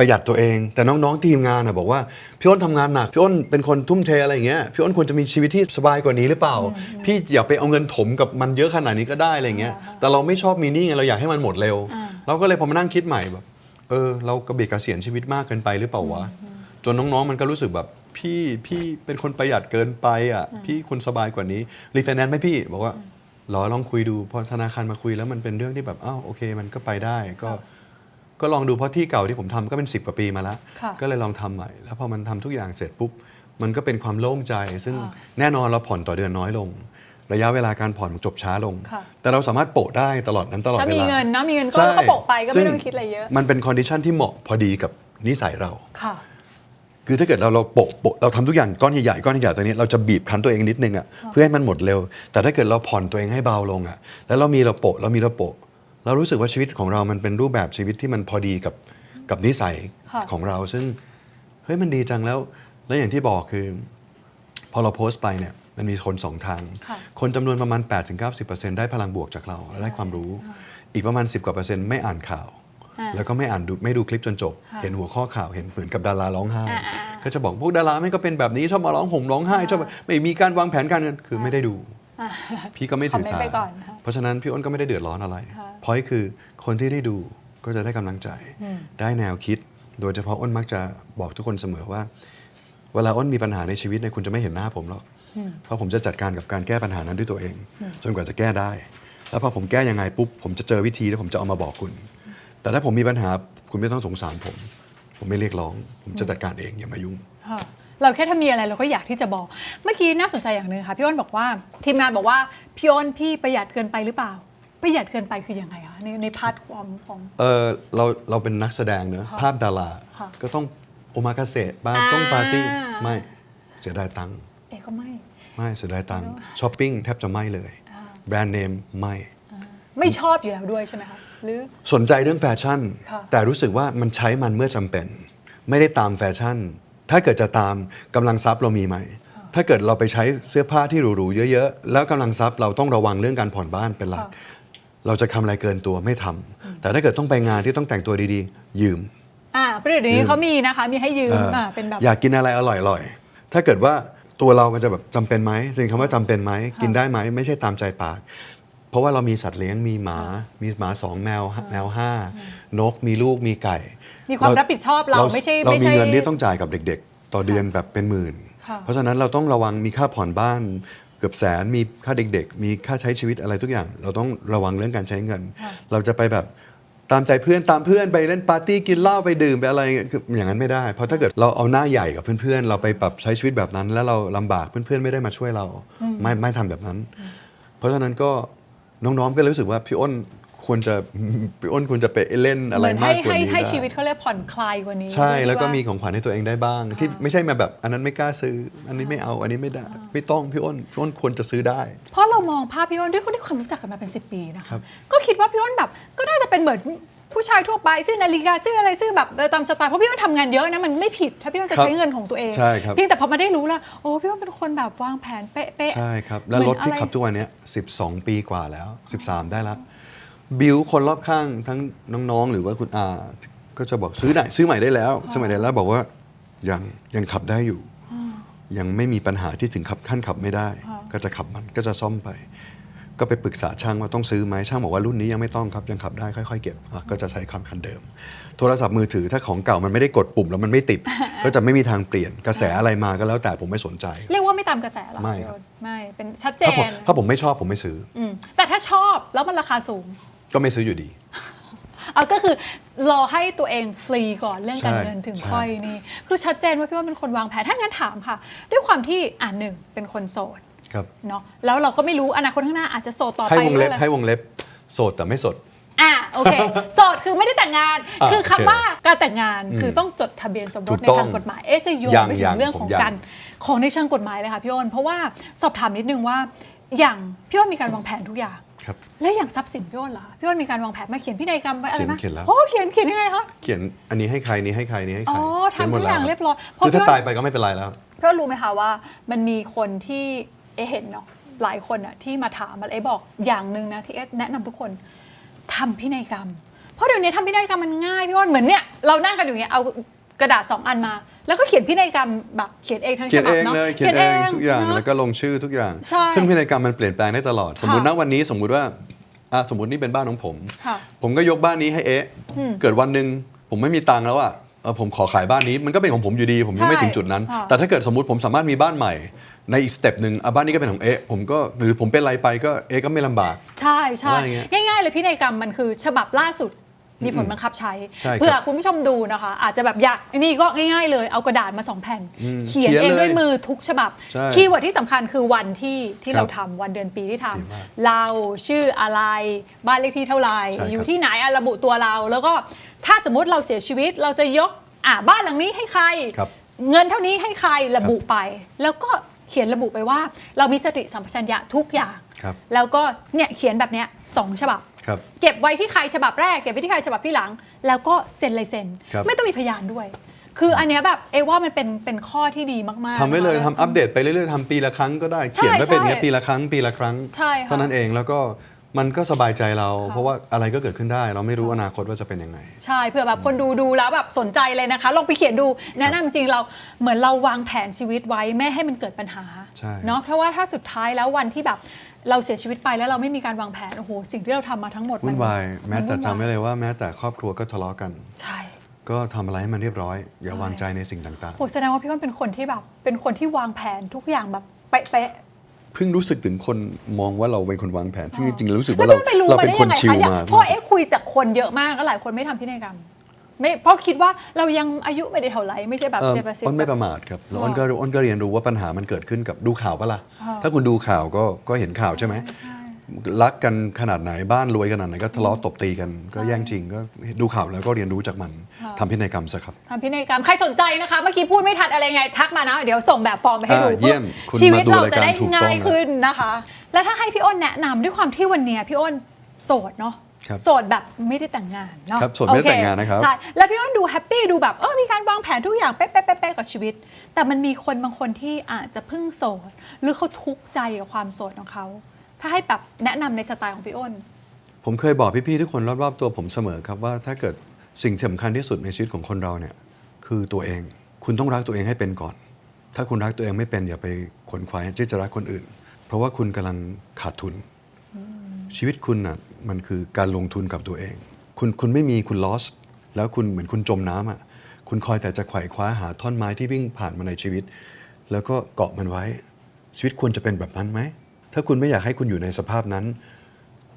ประหยัดตัวเองแต่น้องๆทีมงานบอกว่าพี่อ้นทำงานหนักพี่อ้นเป็นคนทุ่มเทอะไรอย่างเงี้ยพี่อ้นควรจะมีชีวิตที่สบายกว่านี้หรือเปล่าพี่อย่าไปเอาเงินถมกับมันเยอะขนาดนี้ก็ได้อะไรเงี้ยแต่เราไม่ชอบมีหนี้ไงเราอยากให้มันหมดเร็วเราก็เลยพอมานั่งคิดใหม่แบบเรากระเบียดกระเสียนชีวิตมากเกินไปหรือเปล่าวะจนน้องๆมันก็รู้สึกแบบ พี่เป็นคนประหยัดเกินไปอ่ะพี่คนสบายกว่านี้รีไฟแนนซ์ไหมพี่บอกว่าลองคุยดูพอธนาคารมาคุยแล้วมันเป็นเรื่องที่แบบอ้าวโอเคมันก็ไปได้ก็ลองดูเพราะที่เก่าที่ผมทำก็เป็น10 กว่าปีมาแล้วก็เลยลองทำใหม่แล้วพอมันทำทุกอย่างเสร็จปุ๊บมันก็เป็นความโล่งใจซึ่งแน่นอนเราผ่อนต่อเดือนน้อยลงระยะเวลาการผ่อนจบช้าลงแต่เราสามารถโปะได้ตลอดเวลาถ้ามีเงินนะมีเงินก็โปะไปก็ไม่ต้องคิดอะไรเยอะมันเป็นคอนดิชันที่เหมาะพอดีกับนิสัยเราค่ะคือถ้าเกิดเราโปะเราทำทุกอย่างก้อนใหญ่ๆก้อนใหญ่ๆตัวนี้เราจะบีบคั้นตัวเองนิดนึงอ่ะเพื่อให้มันหมดเร็วแต่ถ้าเกิดเราผ่อนตัวเองให้เบาลงอ่ะแล้วเราโปะเรารู้สึกว่าชีวิตของเรามันเป็นรูปแบบชีวิตที่มันพอดีกับนิสัยของเราซึ่งเฮ้ยมันดีจังแล้วอย่างที่บอกคือพอเราโพสต์ไปเนี่ยมันมีคน2 ทางคนจำนวนประมาณ 8-90% ได้พลังบวกจากเราและได้ความรู้อีกประมาณ10 กว่า%ไม่อ่านข่าวแล้วก็ไม่ดูคลิปจนจบเห็นหัวข้อข่าวเห็นเหมือนกับดาราร้องไห้ก็จะบอกพวกดาราไม่ก็เป็นแบบนี้ชอบมาร้องห่มร้องไห้ชอบไม่มีการวางแผนการเงินคือไม่ได้ดูพี่ก็ไม่ถือสาเพราะฉะนั้นพี่อ้นก็ไม่ได้เดือดร้อนอะไรเพราะคือคนที่ได้ดูก็จะได้กำลังใจได้แนวคิดโดยเฉพาะอ้นมักจะบอกทุกคนเสมอว่าเวลาอ้นมีปัญหาในชีวิตเนี่ยคุณจะไม่เห็นหน้าผมหรอกเพราะผมจะจัดการกับการแก้ปัญหานั้นด้วยตัวเองจนกว่าจะแก้ได้แล้วพอผมแก้ยังไงปุ๊บผมจะเจอวิธีแล้วผมจะเอามาบอกคุณแต่ถ้าผมมีปัญหาคุณไม่ต้องสงสารผมไม่เรียกร้องผมจะจัดการเองอย่ามายุ่งเราแค่ถ้ามีอะไรเราก็อยากที่จะบอกเมื่อกี้น่าสนใจอย่างนึงค่ะพี่อ้นบอกว่าทีมงานบอกว่าพี่อ้นพี่ประหยัดเกินไปหรือเปล่าประหยัดเกินไปคือยังไงคะในพาร์ทความของเราเป็นนักแสดงเนอะภาพดาราก็ต้องโอมากาเสะบ้างต้องปาร์ตี้ไม่เสียดายตังค์ก็ไม่เสียดายตังค์ช้อปปิ้งแทบจะไม่เลยแบรนด์เนมไม่ชอบอยู่แล้วด้วยใช่ไหมคะหรือสนใจเรื่องแฟชั่นแต่รู้สึกว่ามันใช้มันเมื่อจำเป็นไม่ได้ตามแฟชั่นถ้าเกิดจะตามกำลังทรัพย์เรามีไหมถ้าเกิดเราไปใช้เสื้อผ้าที่หรูๆเยอะๆแล้วกำลังทรัพย์เราต้องระวังเรื่องการผ่อนบ้านเป็นหลักเราจะทำอะไรเกินตัวไม่ทำแต่ถ้าเกิดต้องไปงานที่ต้องแต่งตัวดีๆยืมประเดี๋ยวนี้เขามีนะคะมีให้ยืมเป็นแบบอยากกินอะไรอร่อยๆถ้าเกิดว่าตัวเรามันจะแบบจำเป็นไหมจริงคำว่าจำเป็นไหมกินได้ไหมไม่ใช่ตามใจปากเพราะว่าเรามีสัตว์เลี้ยงมีหมา2แมว5นกมีลูกมีไก่มีความรับผิดชอบเราไม่ใช่เรามีเงินที่ต้องจ่ายกับเด็กๆต่อเดือนแบบเป็นหมื่นเพราะฉะนั้นเราต้องระวังมีค่าผ่อนบ้านเกือบแสนมีค่าเด็กๆมีค่าใช้ชีวิตอะไรทุกอย่างเราต้องระวังเรื่องการใช้เงินเราจะไปแบบตามใจเพื่อนตามเพื่อนไปเล่นปาร์ตี้กินเหล้าไปดื่มไปอะไรอย่างนั้นไม่ได้เพราะถ้าเกิดเราเอาหน้าใหญ่กับเพื่อนๆเราไปปรับใช้ชีวิตแบบนั้นแล้วเราลำบากเพื่อนๆไม่ได้มาช่วยเราไม่ทำแบบนั้นเพราะฉะนั้นก็น้องๆก็รู้สึกว่าพี่อ้นควรจะไปเล่นอะไรมากกว่านี้ให้ชีวิตเขาเรียกผ่อนคลายกว่านี้ใช่แล้วก็มีของขวัญให้ตัวเองได้บ้างที่ไม่ใช่มาแบบอันนั้นไม่กล้าซื้ออันนี้ไม่เอาอันนี้ไม่ได้ไม่ต้องพี่อ้นควรจะซื้อได้เพราะเรามองภาพพี่อ้นด้วยคนที่ความรู้จักกันมาเป็น10 ปีนะคะก็คิดว่าพี่อ้นแบบก็น่าจะเป็นเหมือนผู้ชายทั่วไปซื้อนาฬิกาซื้ออะไรซื้อแบบตามสไตล์เพราะพี่อ้นทำงานเยอะนะมันไม่ผิดถ้าพี่อ้นจะใช้เงินของตัวเองเพียงแต่พอมาได้รู้แล้วโอ้พี่อ้นเป็นคนแบบวางแผนเป๊ะใช่ครับแล้วรถที่ขับทุกวันนี้12 ปีกว่าแล้ว13ได้แล้วบิวคนรอบข้างทั้งน้องๆหรือว่าคุณอาก็จะบอกซื้อใหม่ได้แล้วบอกว่ายังขับได้อยู่ยังไม่มีปัญหาที่ถึงขั้นขับไม่ได้ก็จะขับมันก็จะซ่อมไปก็ไปปรึกษาช่างว่าต้องซื้อไหมช่างบอกว่ารุ่นนี้ยังไม่ต้องครับยังขับได้ค่อยๆเก็บก็จะใช้คันเดิมโทรศัพท์มือถือถ้าของเก่ามันไม่ได้กดปุ่มแล้วมันไม่ติดก็จะไม่มีทางเปลี่ยนกระแสอะไรมาก็แล้วแต่ผมไม่สนใจเรียกว่าไม่ตามกระแสหรอไม่เป็นชัดเจนถ้าผมไม่ชอบผมไม่ซื้อแต่ถ้าชอบแล้วมันราคาสูงก็ไม่ซื้ออยู่ดีก็คือรอให้ตัวเองฟรีก่อนเรื่องการเงินถึงค่อยนี่คือชัดเจนว่าพี่ว่าเป็นคนวางแผนถ้างั้นถามค่ะด้วยความที่หนึ่งเป็นคนโสดเนาะแล้วเราก็ไม่รู้อนาคตข้างหน้าอาจจะโสดต่อไปให้วงเล็บโสดแต่ไม่สดโอเคโสดคือไม่ได้แต่งงานคือคำว่าการแต่งงานคือต้องจดทะเบียนสมรสในทางกฎหมายจะโยงไปถึงเรื่องของการของในเชิงกฎหมายเลยค่ะพี่อ้นเพราะว่าสอบถามนิดนึงว่าอย่างพี่อ้นมีการวางแผนทุกอย่างและอย่างทรัพย์สินพี่อ้นล่ะพี่อ้นมีการวางแผนมาเขียนพินัยกรรมไว้อะไรไหมเขียนแล้วเขียนยังไงคะเขียนอันนี้ให้ใครนี้ให้ใครนี้ให้ใครทำทุกอย่างเรียบร้อยคือถ้าตายไปก็ไม่เป็นไรแล้วพี่อ้นรู้ไหมคะว่ามันมีคนที่เห็นเนาะหลายคนที่มาถามมาบอกอย่างนึงนะที่แนะนำทุกคนทำพินัยกรรมเพราะเดี๋ยวนี้ทำพินัยกรรมมันง่ายพี่อ้นเหมือนเนี่ยเรานั่งกันอยู่เงี้ยเอากระดาษ2 อันมาแล้วก็เขียนพินัยกรรมแบบเขียนเองทั้งฉบับเนาะเขียนเองทุกอย่างแล้วก็ลงชื่อทุกอย่างซึ่งพินัยกรรมมันเปลี่ยนแปลงได้ตลอดสมมติณวันนี้สมมติว่าสมมตินี่เป็นบ้านของผมก็ยกบ้านนี้ให้เกิดวันหนึ่งผมไม่มีตังค์แล้ว ผมขอขายบ้านนี้มันก็เป็นของผมอยู่ดีผมยังไม่ถึงจุดนั้น แต่ถ้าเกิดสมมุติผมสามารถมีบ้านใหม่ในอีกสเต็ปหนึ่งบ้านนี้ก็เป็นของผมก็หรือผมเป็นอะไรไปก็ก็ไม่ลำบาก ใช่ใช่ อะไรเงี้ย ง่ายๆเลยพินัยกรรมมันคือฉบับล่าสุดมีผลบังคับใช้ ใช่ครับ เพื่อคุณผู้ชมดูนะคะ อาจจะแบบอยากนี่ก็ง่ายๆเลยเอากระดาษมา2 แผ่น เขียน เขียน เอง เลย ด้วยมือทุกฉบับ ใช่ คีย์เวิร์ดที่สำคัญคือวันที่ ครั เรา บ ทำวันเดือนปีที่ทำ ดีมาก เราชื่ออะไรบ้านเลขที่เท่าไหร่ ใช่ครับ อยู่ที่ไหนระบุตัวเรา แล้วก็ถ้าสมมติเราเสียชีวิตเราจะยกบ้านหลังนี้ให้ใคร ครับ เงินเท่านี้ให้ใครระบุไป แล้วก็เขียนระบุไปว่าเรามีสติสัมปชัญญะทุกอย่าง ครับ แล้วก็เนี่ยเขียนแบบเนี้ย2 ฉบับ ครับ เก็บไว้ที่ใครฉบับแรกเก็บไว้ที่ใครฉบับที่หลัง แล้วก็เซ็นลายเซ็น ครับ ไม่ต้องมีพยานด้วย คืออันเนี้ยแบบว่ามันเป็นข้อที่ดีมากๆ ทำไว้เลย นะคะ ทำอัปเดตไปเรื่อยๆทำปีละครั้งก็ได้เขียนไว้เป็นอย่างเงี้ย ใช่ ปีละครั้งปีละครั้ง ใช่ค่ะ เท่านั้นเองแล้วก็มันก็สบายใจเรา เพราะว่าอะไรก็เกิดขึ้นได้ เราไม่รู้อนาคตว่าจะเป็นยังไง ใช่เผื่อแบบคนดูแล้วแบบสนใจเลยนะคะลองไปเขียนดูแนะนำจริงเราเหมือนเราวางแผนชีวิตไว้ไม่ให้มันเกิดปัญหา ใช่ เนาะเพราะว่าถ้าสุดท้ายแล้ววันที่แบบเราเสียชีวิตไปแล้วเราไม่มีการวางแผนโอ้โหสิ่งที่เราทำมาทั้งหมด วุ่นวายแม้แต่ น จำไว้เลยว่าแม้แต่ครอบครัวก็ทะเลาะกัน ใช่ ก็ทำอะไรให้มันเรียบร้อย อย่าวางใจในสิ่งต่าง โหแสดงว่าพี่ก้นเป็นคนที่แบบเป็นคนที่วางแผนทุกอย่างแบบเป๊ะ ๆเพิ่งรู้สึกถึงคนมองว่าเราเป็นคนวางแผนที่จริงๆรู้สึก แล้ว ว่า พี่ก้นไปรู้ เรา มา เป็น ได้ ค ยั น งไง ชิล คะ มาก เพราะคุยจากคนเยอะมากก็หลายคนไม่ทำพินัยกรรมไม่เพราะคิดว่าเรายังอายุไม่ได้เท่าไหร่ไม่ใช่แบบเจ็ดแปดสิบ อ้นไม่ประมาทครับแล้วอ้นก็เรียนรู้ว่าปัญหามันเกิดขึ้นกับดูข่าวปะล่ะถ้าคุณดูข่าวก็เห็นข่าวใช่ไหมรักกันขนาดไหนบ้านรวยขนาดไหนก็ทะเลาะตบตีกันก็แย่งชิงก็ดูข่าวแล้วก็เรียนรู้จากมันทำพินัยกรรมซะครับ ทำพินัยกรรมใครสนใจนะคะเมื่อกี้พูดไม่ทันอะไรไงทักมานะเดี๋ยวส่งแบบฟอร์มไปให้ดู เยี่ยมคุณ ชีวิต มาดู เรา ราย จะ การ ได้ ถูกต้อง ง่ายขึ้นนะคะ แล้วถ้าให้พี่อ้นแนะนำด้วยความที่วันเนี้ยพี่อ้นโสดเนาะ ครับ โสดแบบไม่ได้แต่งงานเนาะ ครับโสดไม่ได้แต่งงานนะครับ ใช่แล้วพี่อ้นดูแฮปปี้ดูแบบมีการวางแผนทุกอย่างเป๊ะๆๆๆกับชีวิต แต่มันมีคนบางคนที่อาจจะเพิ่งโสด หรือเขาทุกข์ใจกับความโสดของเขาถ้าให้แบบแนะนำในสไตล์ของพี่อ้น ผมเคยบอกพี่ๆทุกคนรอบๆตัวผมเสมอครับว่าถ้าเกิดสิ่งสำคัญที่สุดในชีวิตของคนเราเนี่ยคือตัวเอง คุณต้องรักตัวเองให้เป็นก่อน ถ้าคุณรักตัวเองไม่เป็นอย่าไปขวนขวายที่จะรักคนอื่น เพราะว่าคุณกำลังขาดทุน ชีวิตคุณน่ะมันคือการลงทุนกับตัวเอง คุณไม่มีคุณ lost แล้วคุณเหมือนคุณจมน้ำอ่ะคุณคอยแต่จะไขว่คว้าหาท่อนไม้ที่วิ่งผ่านมาในชีวิต แล้วก็เกาะมันไว้ ชีวิตควรจะเป็นแบบนั้นไหมถ้าคุณไม่อยากให้คุณอยู่ในสภาพนั้น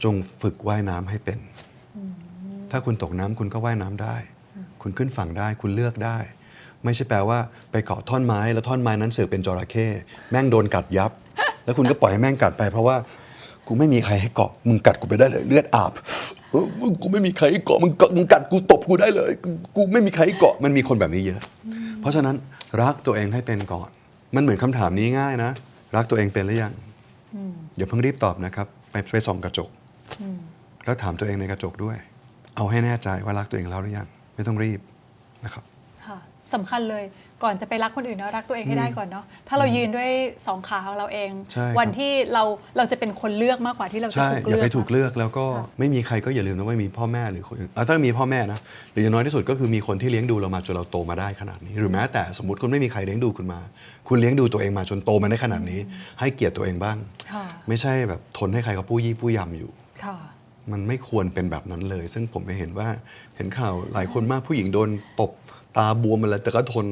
จงฝึกว่ายน้ำให้เป็น ถ้าคุณตกน้ำคุณก็ว่ายน้ำได้ คุณขึ้นฝั่งได้ คุณเลือกได้ ไม่ใช่แปลว่าไปเกาะท่อนไม้แล้วท่อนไม้นั้นเสือกเป็นจระเข้แม่งโดนกัดยับ แล้วคุณก็ปล่อยให้แม่งกัดไปเพราะว่ากูไม่มีใครให้เกาะมึงกัดกูไปได้เลยเลือดอาบกูไม่มีใครให้เกาะมึงกัดกูตบกูได้เลยกูไม่มีใครให้เกาะมันมีคนแบบนี้เยอะ เพราะฉะนั้นรักตัวเองให้เป็นก่อน มันเหมือนคำถามนี้ง่ายนะ รักตัวเองเป็นหรือยังอย่าเพิ่งรีบตอบนะครับไปส่องกระจกแล้วถามตัวเองในกระจกด้วย เอาให้แน่ใจว่ารักตัวเองแล้วหรือยังไม่ต้องรีบนะครับ ค่ะสำคัญเลยก่อนจะไปรักคนอื่นเนาะรักตัวเองให้ได้ก่อนเนาะถ้าเรายืนด้วย2 ขาของเราเอง ใช่ครับ วันที่เราจะเป็นคนเลือกมากกว่าที่เราจะ ใช่ ถูก อย่า เลือก ไปถูกเลือกแล้วก็ ค่ะ ไม่มีใครก็อย่าลืมนะว่ามีพ่อแม่หรือคนอื่นถ้ามีพ่อแม่นะหรืออย่างน้อยที่สุดก็คือมีคนที่เลี้ยงดูเรามาจนเราโตมาได้ขนาดนี้ หรือแม้แต่สมมติคุณไม่มีใครเลี้ยงดูคุณมา คุณเลี้ยงดูตัวเองมาจนโตมาได้ขนาดนี้ ให้เกียรติตัวเองบ้าง ค่ะ ไม่ใช่แบบทนให้ใครเขาปู้ยี่ปู้ยำอยู่ ค่ะ มันไม่ควรเป็นแบบนั้นเลย ซึ่งผมไปเห็นว่าเห็นข่าวหลายคนมากผู้หญิงโดนตบตาบวมอะไรแต่ก็ทน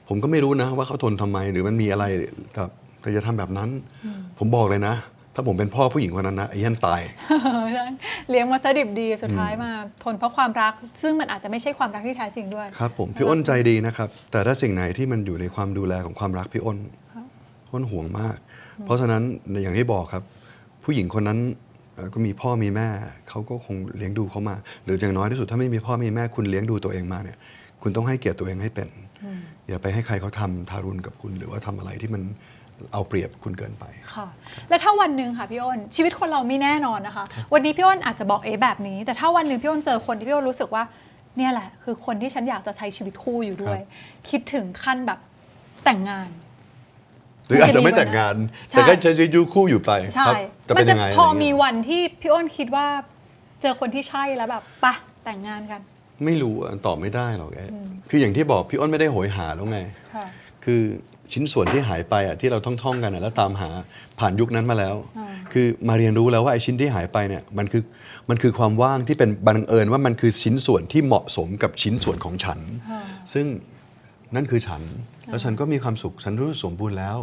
ผมก็ไม่รู้นะว่าเขาทนทำไมหรือมันมีอะไรแต่จะทำแบบนั้น ผมบอกเลยนะ ถ้าผมเป็นพ่อผู้หญิงคนนั้นนะไอ้ยันตาย เลี้ยงมาซะดิบดีสุดท้ายมาทนเพราะความรัก ซึ่งมันอาจจะไม่ใช่ความรักที่แท้จริงด้วย ครับผมพี่อ้นใจดีนะครับ แต่ถ้าสิ่งไหนที่มันอยู่ในความดูแลของความรักพี่อ้นห่วงมาก เพราะฉะนั้นอย่างที่บอกครับ ผู้หญิงคนนั้นก็มีพ่อมีแม่เขาก็คงเลี้ยงดูเขามา หรืออย่างน้อยที่สุดถ้าไม่มีพ่อมีแม่คุณเลี้ยงดูตัวเองมาเนี่ย คุณต้องให้เกียรติตัวเองให้เป็น อย่าไปให้ใครเขาทำทารุณกับคุณ หรือว่าทำอะไรที่มันเอาเปรียบคุณเกินไป ค่ะ แล้วถ้าวันหนึ่งค่ะพี่อ้นชีวิตคนเราไม่แน่นอนนะคะ วันนี้พี่อ้นอาจจะบอกแบบนี้ แต่ถ้าวันหนึ่งพี่อ้นเจอคนที่พี่อ้นรู้สึกว่าเนี่ยแหละ คือคนที่ฉันอยากจะใช้ชีวิตคู่อยู่ด้วย คิดถึงขั้นแบบแต่งงาน หรืออาจจะไม่แต่งงาน แต่ก็ใช้ชีวิตอยู่คู่อยู่ไป ใช่ ครับจะเป็นยังไง พอ อะไรเงี้ย มีวันที่พี่อ้นคิดว่าเจอคนที่ใช่แล้วแบบไปะแต่งงานกัน ไม่รู้อะตอบไม่ได้หรอกคืออย่างที่บอกพี่อ้นไม่ได้โหยหาแล้วไง ค่ะ คือ ชิ้นส่วนที่หายไปอ่ะที่เราท่องกันแล้วตามหาผ่านยุคนั้นมาแล้ว คือมาเรียนรู้แล้วว่าไอ้ชิ้นที่หายไปเนี่ยมันคือความว่างที่เป็นบังเอิญว่ามันคือชิ้นส่วนที่เหมาะสมกับชิ้นส่วนของฉัน ซึ่งนั่นคือฉันแล้วฉันก็มีความสุขฉันรู้สึกสมบูรณ์แล้ว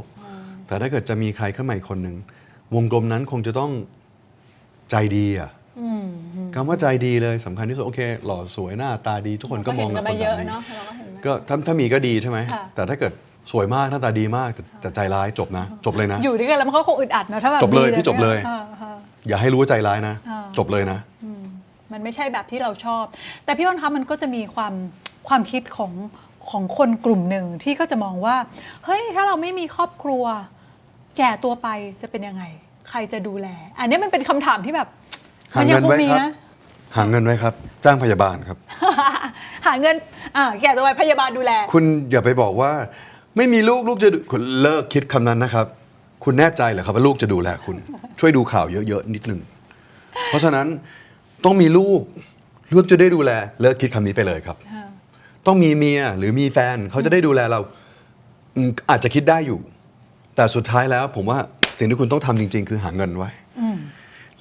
แต่ถ้าเกิดจะมีใครเข้ามาอีกคนหนึ่งวงกลมนั้นคงจะต้องใจดีอ่ะคำว่าใจดีเลยสำคัญที่สุดโอเคหล่อสวยหน้าตาดีทุกคนก็มองกับคนแบบนี้ก็ถ้ามีก็ดีใช่ไหมแต่ถ้าเกิดสวยมากหน้าตาดีมากแต่ใจร้ายจบนะจบเลยนะ อยู่ด้วยกันแล้วมันก็คงอึดอัดนะถ้าแบบ จบเลย มี พี่จบเลย อย่าให้รู้ว่าใจร้ายนะ จบเลยนะ มันไม่ใช่แบบที่เราชอบ แต่พี่อ้นคะมันก็จะมีความคิดของคนกลุ่มหนึ่งที่ก็จะมองว่าเฮ้ยถ้าเราไม่มีครอบครัว แก่ตัวไปจะเป็นยังไง ใครจะดูแล อันนี้มันเป็นคำถามที่แบบ หาเงินไว้ครับหาเงินไว้ครับ จ้างพยาบาลครับ หาเงินแก่ตัวไปพยาบาลดูแล คุณอย่าไปบอกว่า ไม่มีลูกจะคุณเลิกคิดคำนั้นนะครับ คุณแน่ใจเหรอครับว่าลูกจะดูแลคุณ ช่วยดูข่าวเยอะๆนิดหนึ่งเพราะฉะนั้นต้องมีลูกจะได้ดูแลเลิกคิดคำนี้ไปเลยครับ ต้องมีเมียหรือมีแฟนเขาจะได้ดูแลเราอาจจะคิดได้อยู่ แต่สุดท้ายแล้วผมว่าสิ่งที่คุณต้องทำจริงๆคือหาเงินไว้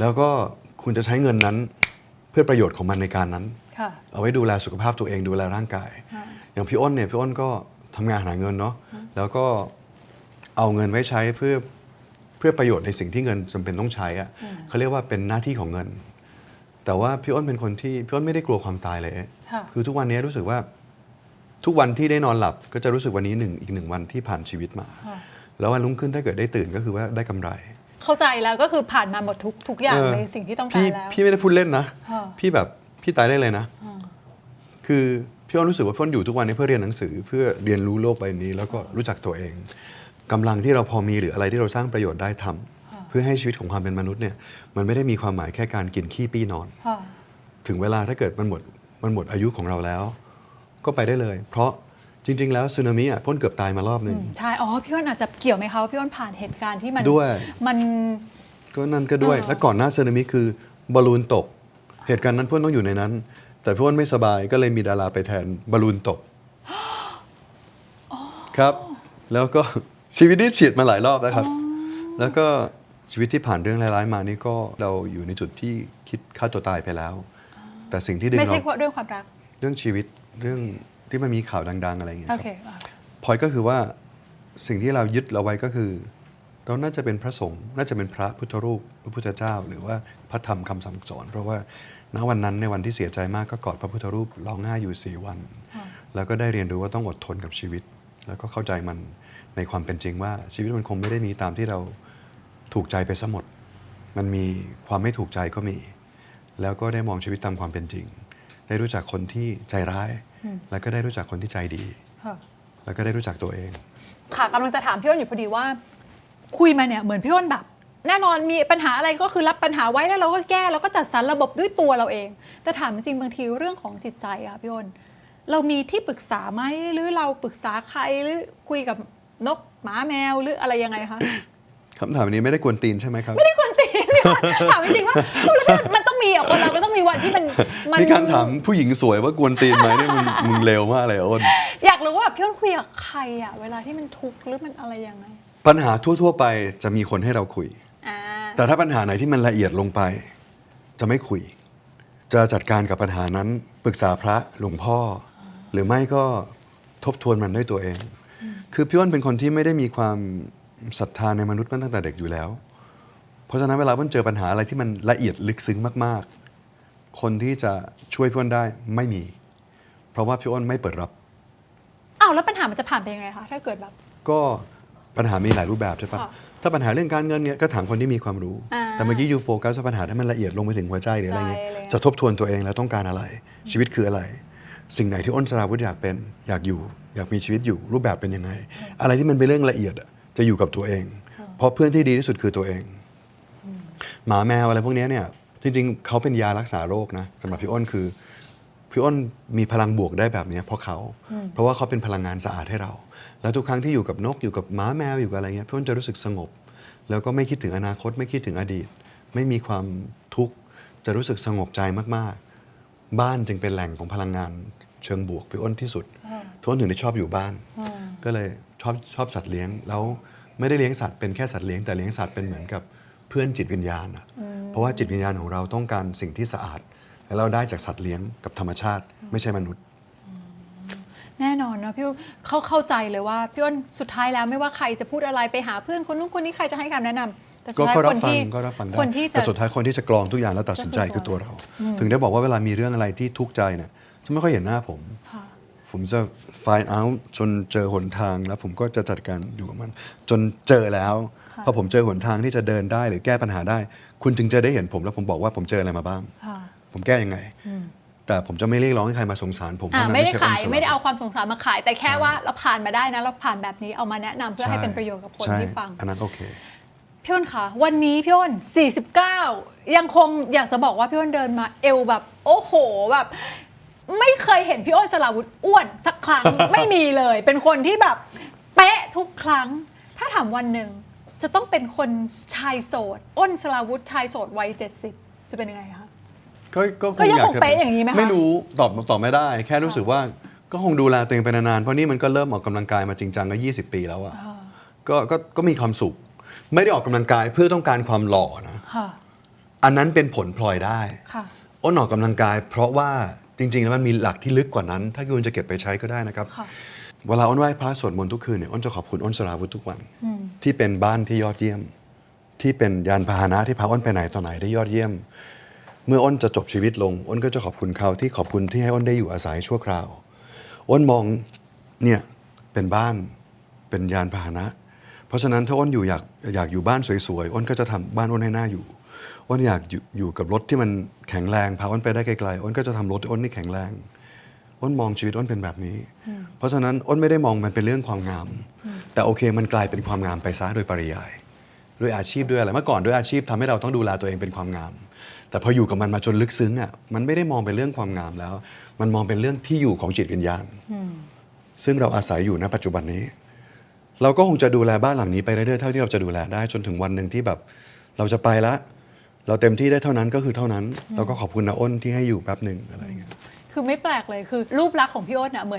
แล้วก็คุณจะใช้เงินนั้นเพื่อประโยชน์ของมันในการนั้นเอาไว้ดูแลสุขภาพตัวเองดูแลร่างกายอย่างพี่อ้นเนี่ยพี่อ้นก็ทำงานหาเงินเนาะแล้วก็เอาเงินไว้ใช้เพื่อประโยชน์ในสิ่งที่เงินจำเป็นต้องใช้อะเขาเรียกว่าเป็นหน้าที่ของเงินแต่ว่าพี่อ้นเป็นคนที่พี่อ้นไม่ได้กลัวความตายเลยคือทุกวันนี้รู้สึกว่าทุกวันที่ได้นอนหลับก็จะรู้สึกวันนี้อีกหนึ่งวันที่ผ่านชีวิตมาแล้ววันรุ่งขึ้นถ้าเกิดได้ตื่นก็คือว่าได้กำไรเข้าใจแล้วก็คือผ่านมาหมดทุกอย่างในสิ่งที่ต้องการแล้วพี่ไม่ได้พูดเล่นนะพี่ตายได้เลยนะคือพี่อ้นรู้สึกว่าพี่อ้นอยู่ทุกวันนี้เพื่อเรียนหนังสือเพื่อเรียนรู้โลกใบนี้แล้วก็รู้จักตัวเองกำลังที่เราพอมีหรืออะไรที่เราสร้างประโยชน์ได้ทำเพื่อให้ชีวิตของความเป็นมนุษย์เนี่ยมันไม่ได้มีความหมายแค่การกินขี้ปี้นอนถึงเวลาถ้าเกิดมันหมดอายุของเราแล้วก็ไปได้เลยเพราะจริงๆแล้วสึนามิพ่นเกือบตายมารอบหนึ่งใช่พี่อ้นอาจจะเกี่ยวไหมคะพี่อ้นผ่านเหตุการณ์ที่มันด้วยมันก็นั่นก็ด้วยและก่อนหน้าสึนามิคือบอลลูนตกเหตุการณ์นั้นพ่นต้องอยู่ในนั้นแต่พ่นไม่สบายก็เลยมีดาราไปแทนบอลลูนตกครับแล้วก็ชีวิตที่เฉียดมาหลายรอบแล้วครับแล้วก็ชีวิตที่ผ่านเรื่องร้ายๆมานี่ก็เราอยู่ในจุดที่คิดฆ่าตัวตายไปแล้วแต่สิ่งที่ดึงเราไม่ใช่เรื่องความรักเรื่องชีวิตเรื่องที่มันมีข่าวดังๆอะไรอย่างเงี้ยครับพอยก็คือว่าสิ่งที่เรายึดเราไว้ก็คือเราน่าจะเป็นพระสงฆ์น่าจะเป็นพระพุทธรูปพระพุทธเจ้าหรือว่าพระธรรมคำสั่งสอนเพราะว่าณวันนั้นในวันที่เสียใจมากก็กอดพระพุทธรูปร้องไห้อยู่4 วันแล้วก็ได้เรียนรู้ว่าต้องอดทนกับชีวิตแล้วก็เข้าใจมันในความเป็นจริงว่าชีวิตมันคงไม่ได้มีตามที่เราถูกใจไปซะหมดมันมีความไม่ถูกใจก็มีแล้วก็ได้มองชีวิตตามความเป็นจริงได้รู้จักคนที่ใจร้ายแล้วก็ได้รู้จักคนที่ใจดีแล้วก็ได้รู้จักตัวเองค่ะกำลังจะถามพี่อ้นอยู่พอดีว่าคุยมาเนี่ยเหมือนพี่อ้นแบบแน่นอนมีปัญหาอะไรก็คือรับปัญหาไว้แล้วเราก็แก้แล้วก็จัดสรรระบบด้วยตัวเราเองแต่ถามจริงบางทีเรื่องของจิตใจอะพี่อ้นเรามีที่ปรึกษาไหมหรือเราปรึกษาใครหรือคุยกับนกหมาแมวหรืออะไรยังไงคะคำถามนี้ไม่ได้กวนตีนใช่ไหมครับไม่ได้กวนตีนถามจริงว่ามันต้องมีคนเราต้องมีวันที่มันมีการถามผู้หญิงสวยว่ากวนตีนไหมเนี่ยมึงเร็วมากเลยอ้นอยากรู้ว่าพี่อ้นคุยกับใครอะเวลาที่มันทุกข์หรือมันอะไรยังไงปัญหาทั่วๆไปจะมีคนให้เราคุยแต่ถ้าปัญหาไหนที่มันละเอียดลงไปจะไม่คุยจะจัดการกับปัญหานั้นปรึกษาพระหลวงพ่อหรือไม่ก็ทบทวนมันด้วยตัวเองคือพี่อ้นเป็นคนที่ไม่ได้มีความศรัทธาในมนุษย์มาตั้งแต่เด็กอยู่แล้วเพราะฉะนั้นเวลาพี่อ้นเจอปัญหาอะไรที่มันละเอียดลึกซึ้งมากๆคนที่จะช่วยพี่อ้นได้ไม่มีเพราะว่าพี่อ้นไม่เปิดรับแล้วปัญหามันจะผ่านไปยังไงคะถ้าเกิดแบบก็ปัญหามีหลายรูปแบบใช่ปะถ้าปัญหาเรื่องการเงินเนี่ยก็ถามคนที่มีความรู้แต่เมื่อกี้ยูโฟกัสปัญหาที่มันละเอียดลงไปถึงหัวใจหรืออะไรเงี้ยจะทบทวนตัวเองแล้วต้องการอะไรชีวิตคืออะไรสิ่งไหนที่อ้นสราวุธอยากเป็นอยากอยู่อยากมีชีวิตอยู่รูปแบบเป็นยังไงอะไรที่มันเป็นเรื่องละเอียดจะอยู่กับตัวเองเพราะเพื่อนที่ดีที่สุดคือตัวเองหมาแมวอะไรพวกนี้เนี่ยจริงๆเขาเป็นยารักษาโรคนะสำหรับพี่อ้นคือพี่อ้นมีพลังบวกได้แบบนี้เพราะว่าเขาเป็นพลังงานสะอาดให้เราแล้วทุกครั้งที่อยู่กับนกอยู่กับหมาแมวอยู่กับอะไรเงี้ยพี่อ้นจะรู้สึกสงบแล้วก็ไม่คิดถึงอนาคตไม่คิดถึงอดีตไม่มีความทุกข์จะรู้สึกสงบใจมากๆบ้านจึงเป็นแหล่งของพลังงานเชิงบวกพี่อ้นที่สุดทุกคนถึงได้ชอบอยู่บ้านก็เลยช ชอบสัตว์เลี้ยงแล้วไม่ได้เลี้ยงสัตว์เป็นแค่สัตว์เลี้ยงแต่เลี้ยงสัตว์เป็นเหมือนกับเพื่อนจิตวิญญาณอะเพราะว่าจิตวิญญาณของเราต้องการสิ่งที่สะอาดและเราได้จากสัตว์เลี้ยงกับธรรมชาติไม่ใช่มนุษย์แน่นอนนะพี่อ้นเข้าใจเลยว่าพี่อ้นสุดท้ายแล้วไม่ว่าใครจะพูดอะไรไปหาเพื่อนคนนู้นคนนี้ใครจะให้คำแนะนำแต่สุดท้ายคนที่แต่สุดท้ายคนที่จะกรองทุกอย่างแล้วตัดสินใจคือตัวเราถึงได้บอกว่าเวลามีเรื่องอะไรที่ทุกข์ใจเนี่ยจะไม่ค่อยเห็นหน้าผมจะ find out จนเจอหนทางแล้วผมก็จะจัดการอยู่กับมันจนเจอแล้วพอผมเจอหนทางที่จะเดินได้หรือแก้ปัญหาได้คุณถึงจะได้เห็นผมแล้วผมบอกว่าผมเจออะไรมาบ้างผมแก้ยังไงแต่ผมจะไม่เรียกร้องให้ใครมาสงสารผมไม่ได้ขายไม่ได้เอาความสงสารมาขายแต่แค่ว่าเราผ่านมาได้นะเราผ่านแบบนี้เอามาแนะนำเพื่อให้เป็นประโยชน์กับคนที่ฟังอันนั้นโอเคพี่อ้นคะวันนี้พี่อ้น49ยังคงอยากจะบอกว่าพี่อ้นเดินมาเอวแบบโอ้โหแบบไม่เคยเห็นพี่อ้นสราวุธอ้วนสักครั้ง ไม่มีเลยเป็นคนที่แบบเป๊ะทุกครั้งถ้าถามวันหนึ่งจะต้องเป็นคนชายโสดอ้นสราวุธชายโสดวัย70จะเป็นยังไงคะก็ยังคงเป๊ะอย่างนี้ไหมคะไม่รู้ตอบไม่ได้แค่รู้สึกว่าก็คงดูแลตัวเองไปนานๆเพราะนี่มันก็เริ่มออกกำลังกายมาจริงจังก็20 ปีแล้วอะก็มีความสุขไม่ได้ออกกำลังกายเพื่อต้องการความหล่อนะอันนั้นเป็นผลพลอยได้อ้นออกกำลังกายเพราะว่าจริงๆแล้วมันมีหลักที่ลึกกว่านั้นถ้าคุณจะเก็บไปใช้ก็ได้นะครับเวลาอ้นไหว้พระสวดมนต์ทุกคืนเนี่ยอ้นจะขอบคุณอ้นสราวุธทุกวันที่เป็นบ้านที่ยอดเยี่ยมที่เป็นยานพาหนะที่พาอ้นไปไหนต่อไหนได้ยอดเยี่ยมเมื่ออ้นจะจบชีวิตลงอ้นก็จะขอบคุณเขาที่ขอบคุณที่ให้อ้นได้อยู่อาศัยชั่วคราวอ้นมองเนี่ยเป็นบ้านเป็นยานพาหนะเพราะฉะนั้นถ้าอ้นอยากอยู่บ้านสวยๆอ้นก็จะทำบ้านอ้นให้น่าอยู่อ้นอยากอยู่กับรถที่มันแข็งแรงพาอ้นไปได้ไกลๆอ้นก็จะทำรถอ้นให้แข็งแรงอ้นมองชีวิตอ้นเป็นแบบนี้เพราะฉะนั้นอ้นไม่ได้มองมันเป็นเรื่องความงามแต่โอเคมันกลายเป็นความงามไปซะโดยปริยายด้วยอาชีพด้วยอะไรเมื่อก่อนด้วยอาชีพทำให้เราต้องดูแลตัวเองเป็นความงามแต่พออยู่กับมันมาจนลึกซึ้งอ่ะมันไม่ได้มองเป็นเรื่องความงามแล้วมันมองเป็นเรื่องที่อยู่ของจิตวิญญาณซึ่งเราอาศัยอยู่ณปัจจุบันนี้เราก็คงจะดูแลบ้านหลังนี้ไปเรื่อยๆเท่าที่เราจะดูแลได้จนถึงวันหนึ่งที่แบบเราจะไปละเราเต็มที่ได้เท่านั้นก็คือเท่านั้นเราก็ขอบคุณนะอ้นที่ให้อยู่แป๊บหนึ่งอะไรอย่างเงี้ยคือไม่แปลกเลยคือรูปลักษณ์ของพี่อ้นเหมื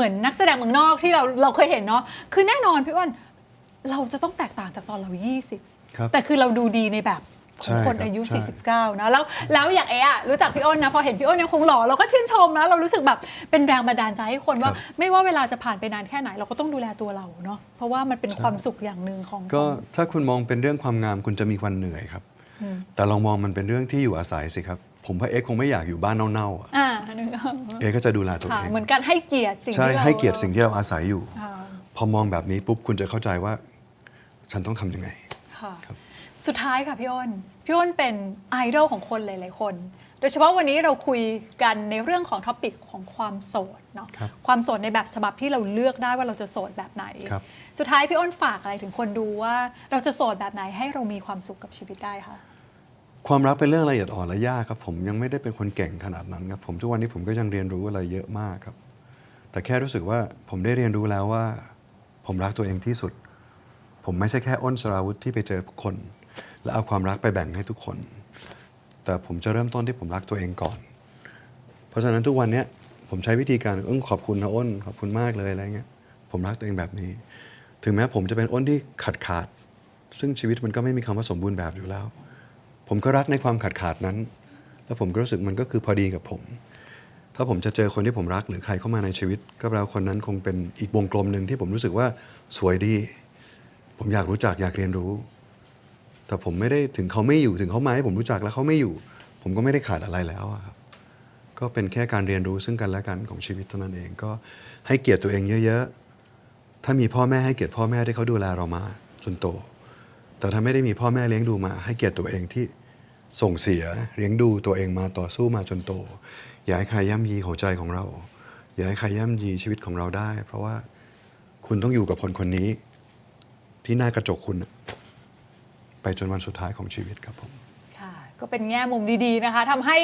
อนนักแสดงเมืองนอกที่เราเคยเห็นเนาะคือแน่นอนพี่อ้นเราจะต้องแตกต่างจากตอนเรา20แต่คือเราดูดีในแบบของคนอายุ49นะแล้วอย่างรู้จักพี่อ้นนะพอเห็นพี่อ้นยังคงหล่อเราก็ชื่นชมนะเรารู้สึกแบบเป็นแรงบันดาลใจให้คนว่าไม่ว่าเวลาจะผ่านไปนานแค่ไหนเราก็ต้องดูแลตัวเราเนาะเพราะว่ามันเป็นความสุขอย่างนึงของก็ถ้าคุณมองเป็นเรื่องความงามคุณจะมีวันเหนื่อยครับแต่ลองมองมันเป็นเรื่องที่อยู่อาศัยสิครับผมว่าคงไม่อยากอยู่บ้านเน่าๆก็จะดูแลตัวเองเหมือนกันให้เกียรติสิ่งที่เราให้เกียรติสิ่งที่เราอาศัยอยู่พอมองแบบนี้ปุ๊บคุณจะเข้าใจว่าฉันต้องทำยังไงสุดท้ายค่ะพี่อ้นเป็นไอดอลของคนหลายๆคนโดยเฉพาะวันนี้เราคุยกันในเรื่องของท็อปิกของความโสดเนาะความโสดในแบบฉบับที่เราเลือกได้ว่าเราจะโสดแบบไหนสุดท้ายพี่อ้นฝากอะไรถึงคนดูว่าเราจะโสดแบบไหนให้เรามีความสุขกับชีวิตได้คะความรักเป็นเรื่องละเอียดอ่อนและยากครับผมยังไม่ได้เป็นคนเก่งขนาดนั้นครับผมทุกวันนี้ผมก็ยังเรียนรู้อะไรเยอะมากครับแต่แค่รู้สึกว่าผมได้เรียนรู้แล้วว่าผมรักตัวเองที่สุดผมไม่ใช่แค่อ้นสราวุธที่ไปเจอคนและเอาความรักไปแบ่งให้ทุกคนแต่ผมจะเริ่มต้นที่ผมรักตัวเองก่อนเพราะฉะนั้นทุกวันนี้ผมใช้วิธีการขอบคุณนะอ้นขอบคุณมากเลยอะไรเงี้ยผมรักตัวเองแบบนี้ถึงแม้ผมจะเป็นอ้นที่ขาดซึ่งชีวิตมันก็ไม่มีคำว่าสมบูรณ์แบบอยู่แล้วผมก็รักในความขาดนั้นแล้วผมก็รู้สึกมันก็คือพอดีกับผมถ้าผมจะเจอคนที่ผมรักหรือใครเข้ามาในชีวิตก็แปลว่าคนนั้นคงเป็นอีกวงกลมหนึ่งที่ผมรู้สึกว่าสวยดีผมอยากรู้จักอยากเรียนรู้แต่ผมไม่ได้ถึงเขาไม่อยู่ถึงเขามาให้ผมรู้จักแล้วเขาไม่อยู่ผมก็ไม่ได้ขาดอะไรแล้วครับก็เป็นแค่การเรียนรู้ซึ่งกันและกันของชีวิตเท่านั้นเองก็ให้เกียรติตัวเองเยอะๆถ้ามีพ่อแม่ให้เกียรติพ่อแม่ที่เขาดูแลเรามาจนโตแต่ถ้าไม่ได้มีพ่อแม่เลี้ยงดูมาให้เกียรติตัวเองที่ส่งเสียเลี้ยงดูตัวเองมาต่อสู้มาจนโตอย่าให้ใครย่ำยีหัวใจของเราอย่าให้ใครย่ำยีชีวิตของเราได้เพราะว่าคุณต้องอยู่กับคนคนนี้ที่หน้ากระจกคุณไปจนวันสุดท้ายของชีวิตครับผมค่ะก็เป็นแง่มุมดีๆนะคะทำให้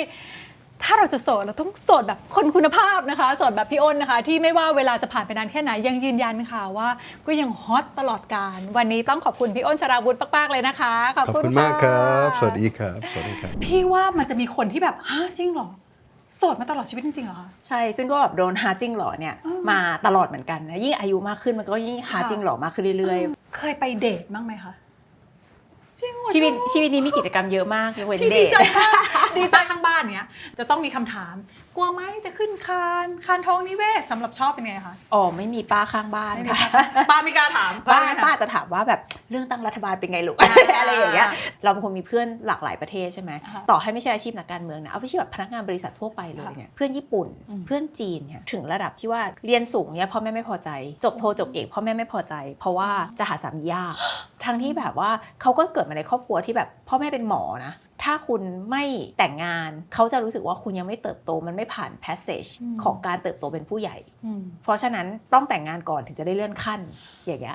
ถ้าเราจะโสดเราต้องโสดแบบคนคุณภาพนะคะโสดแบบพี่อ้นนะคะที่ไม่ว่าเวลาจะผ่านไปนานแค่ไหนยังยืนยันค่ะว่าก็ยังฮอตตลอดกาลวันนี้ต้องขอบคุณพี่อ้นสราวุธมากๆเลยนะคะขอบคุณมากครับสวัสดีครับสวัสดีครับพี่ว่ามันจะมีคนที่แบบฮะจริงเหรอ โสดมาตลอดชีวิตจริงๆเหรอคะ ใช่ซึ่งก็แบบโดนหาจริงเหรอเนี่ยมาตลอดเหมือนกันนะยิ่งอายุมากขึ้นมันก็ยิ่งหาจริงเหรอมากขึ้นเรื่อย เคยไปเดทบ้างไหมคะจริงเหรอ ๆชีวิตนี้มีกิจกรรมเยอะมากยกเว้น พี่ เด ดี ท ใจมากดีใจข้างบ้านเนี้ยจะต้องมีคำถาม กลัวไหมจะขึ้นคานทองนิเวศสำหรับชอบเป็นไงคะ อ๋อไม่มีป้าข้างบ้าน ไม่มี ค่ะ ป้าไม่กล้าถาม ป้า ไม่ ป้า ถาม จะถามว่าแบบเรื่องตั้งรัฐบาลเป็นไงลูก อ่า อะไรอย่างเงี้ยเราเป็นคนมีเพื่อนหลากหลายประเทศใช่ไหม ค่ะ ต่อให้ไม่ใช่อาชีพนักการเมืองนะเอาอาชีพแบบพนักงานบริษัททั่วไปเลยเนี่ยเพื่อนญี่ปุ่น เพื่อนจีนเนี่ยถึงระดับที่ว่าเรียนสูงเนี่ยพ่อแม่ไม่พอใจจบโทจบเอกพ่อแม่ไม่พอใจ เพราะว่าจะหาสามียากทั้งที่แบบว่าเขาก็เกิดมาในครอบครัวที่แบบพ่อแม่เป็นหมอนะถ้าคุณไม่แต่งงานเขาจะรู้สึกว่าคุณยังไม่เติบโตมันไม่ผ่าน passage ของการเติบโตเป็นผู้ใหญ่ เพราะฉะนั้นต้องแต่งงานก่อนถึงจะได้เลื่อนขั้นอย่างเงี้ย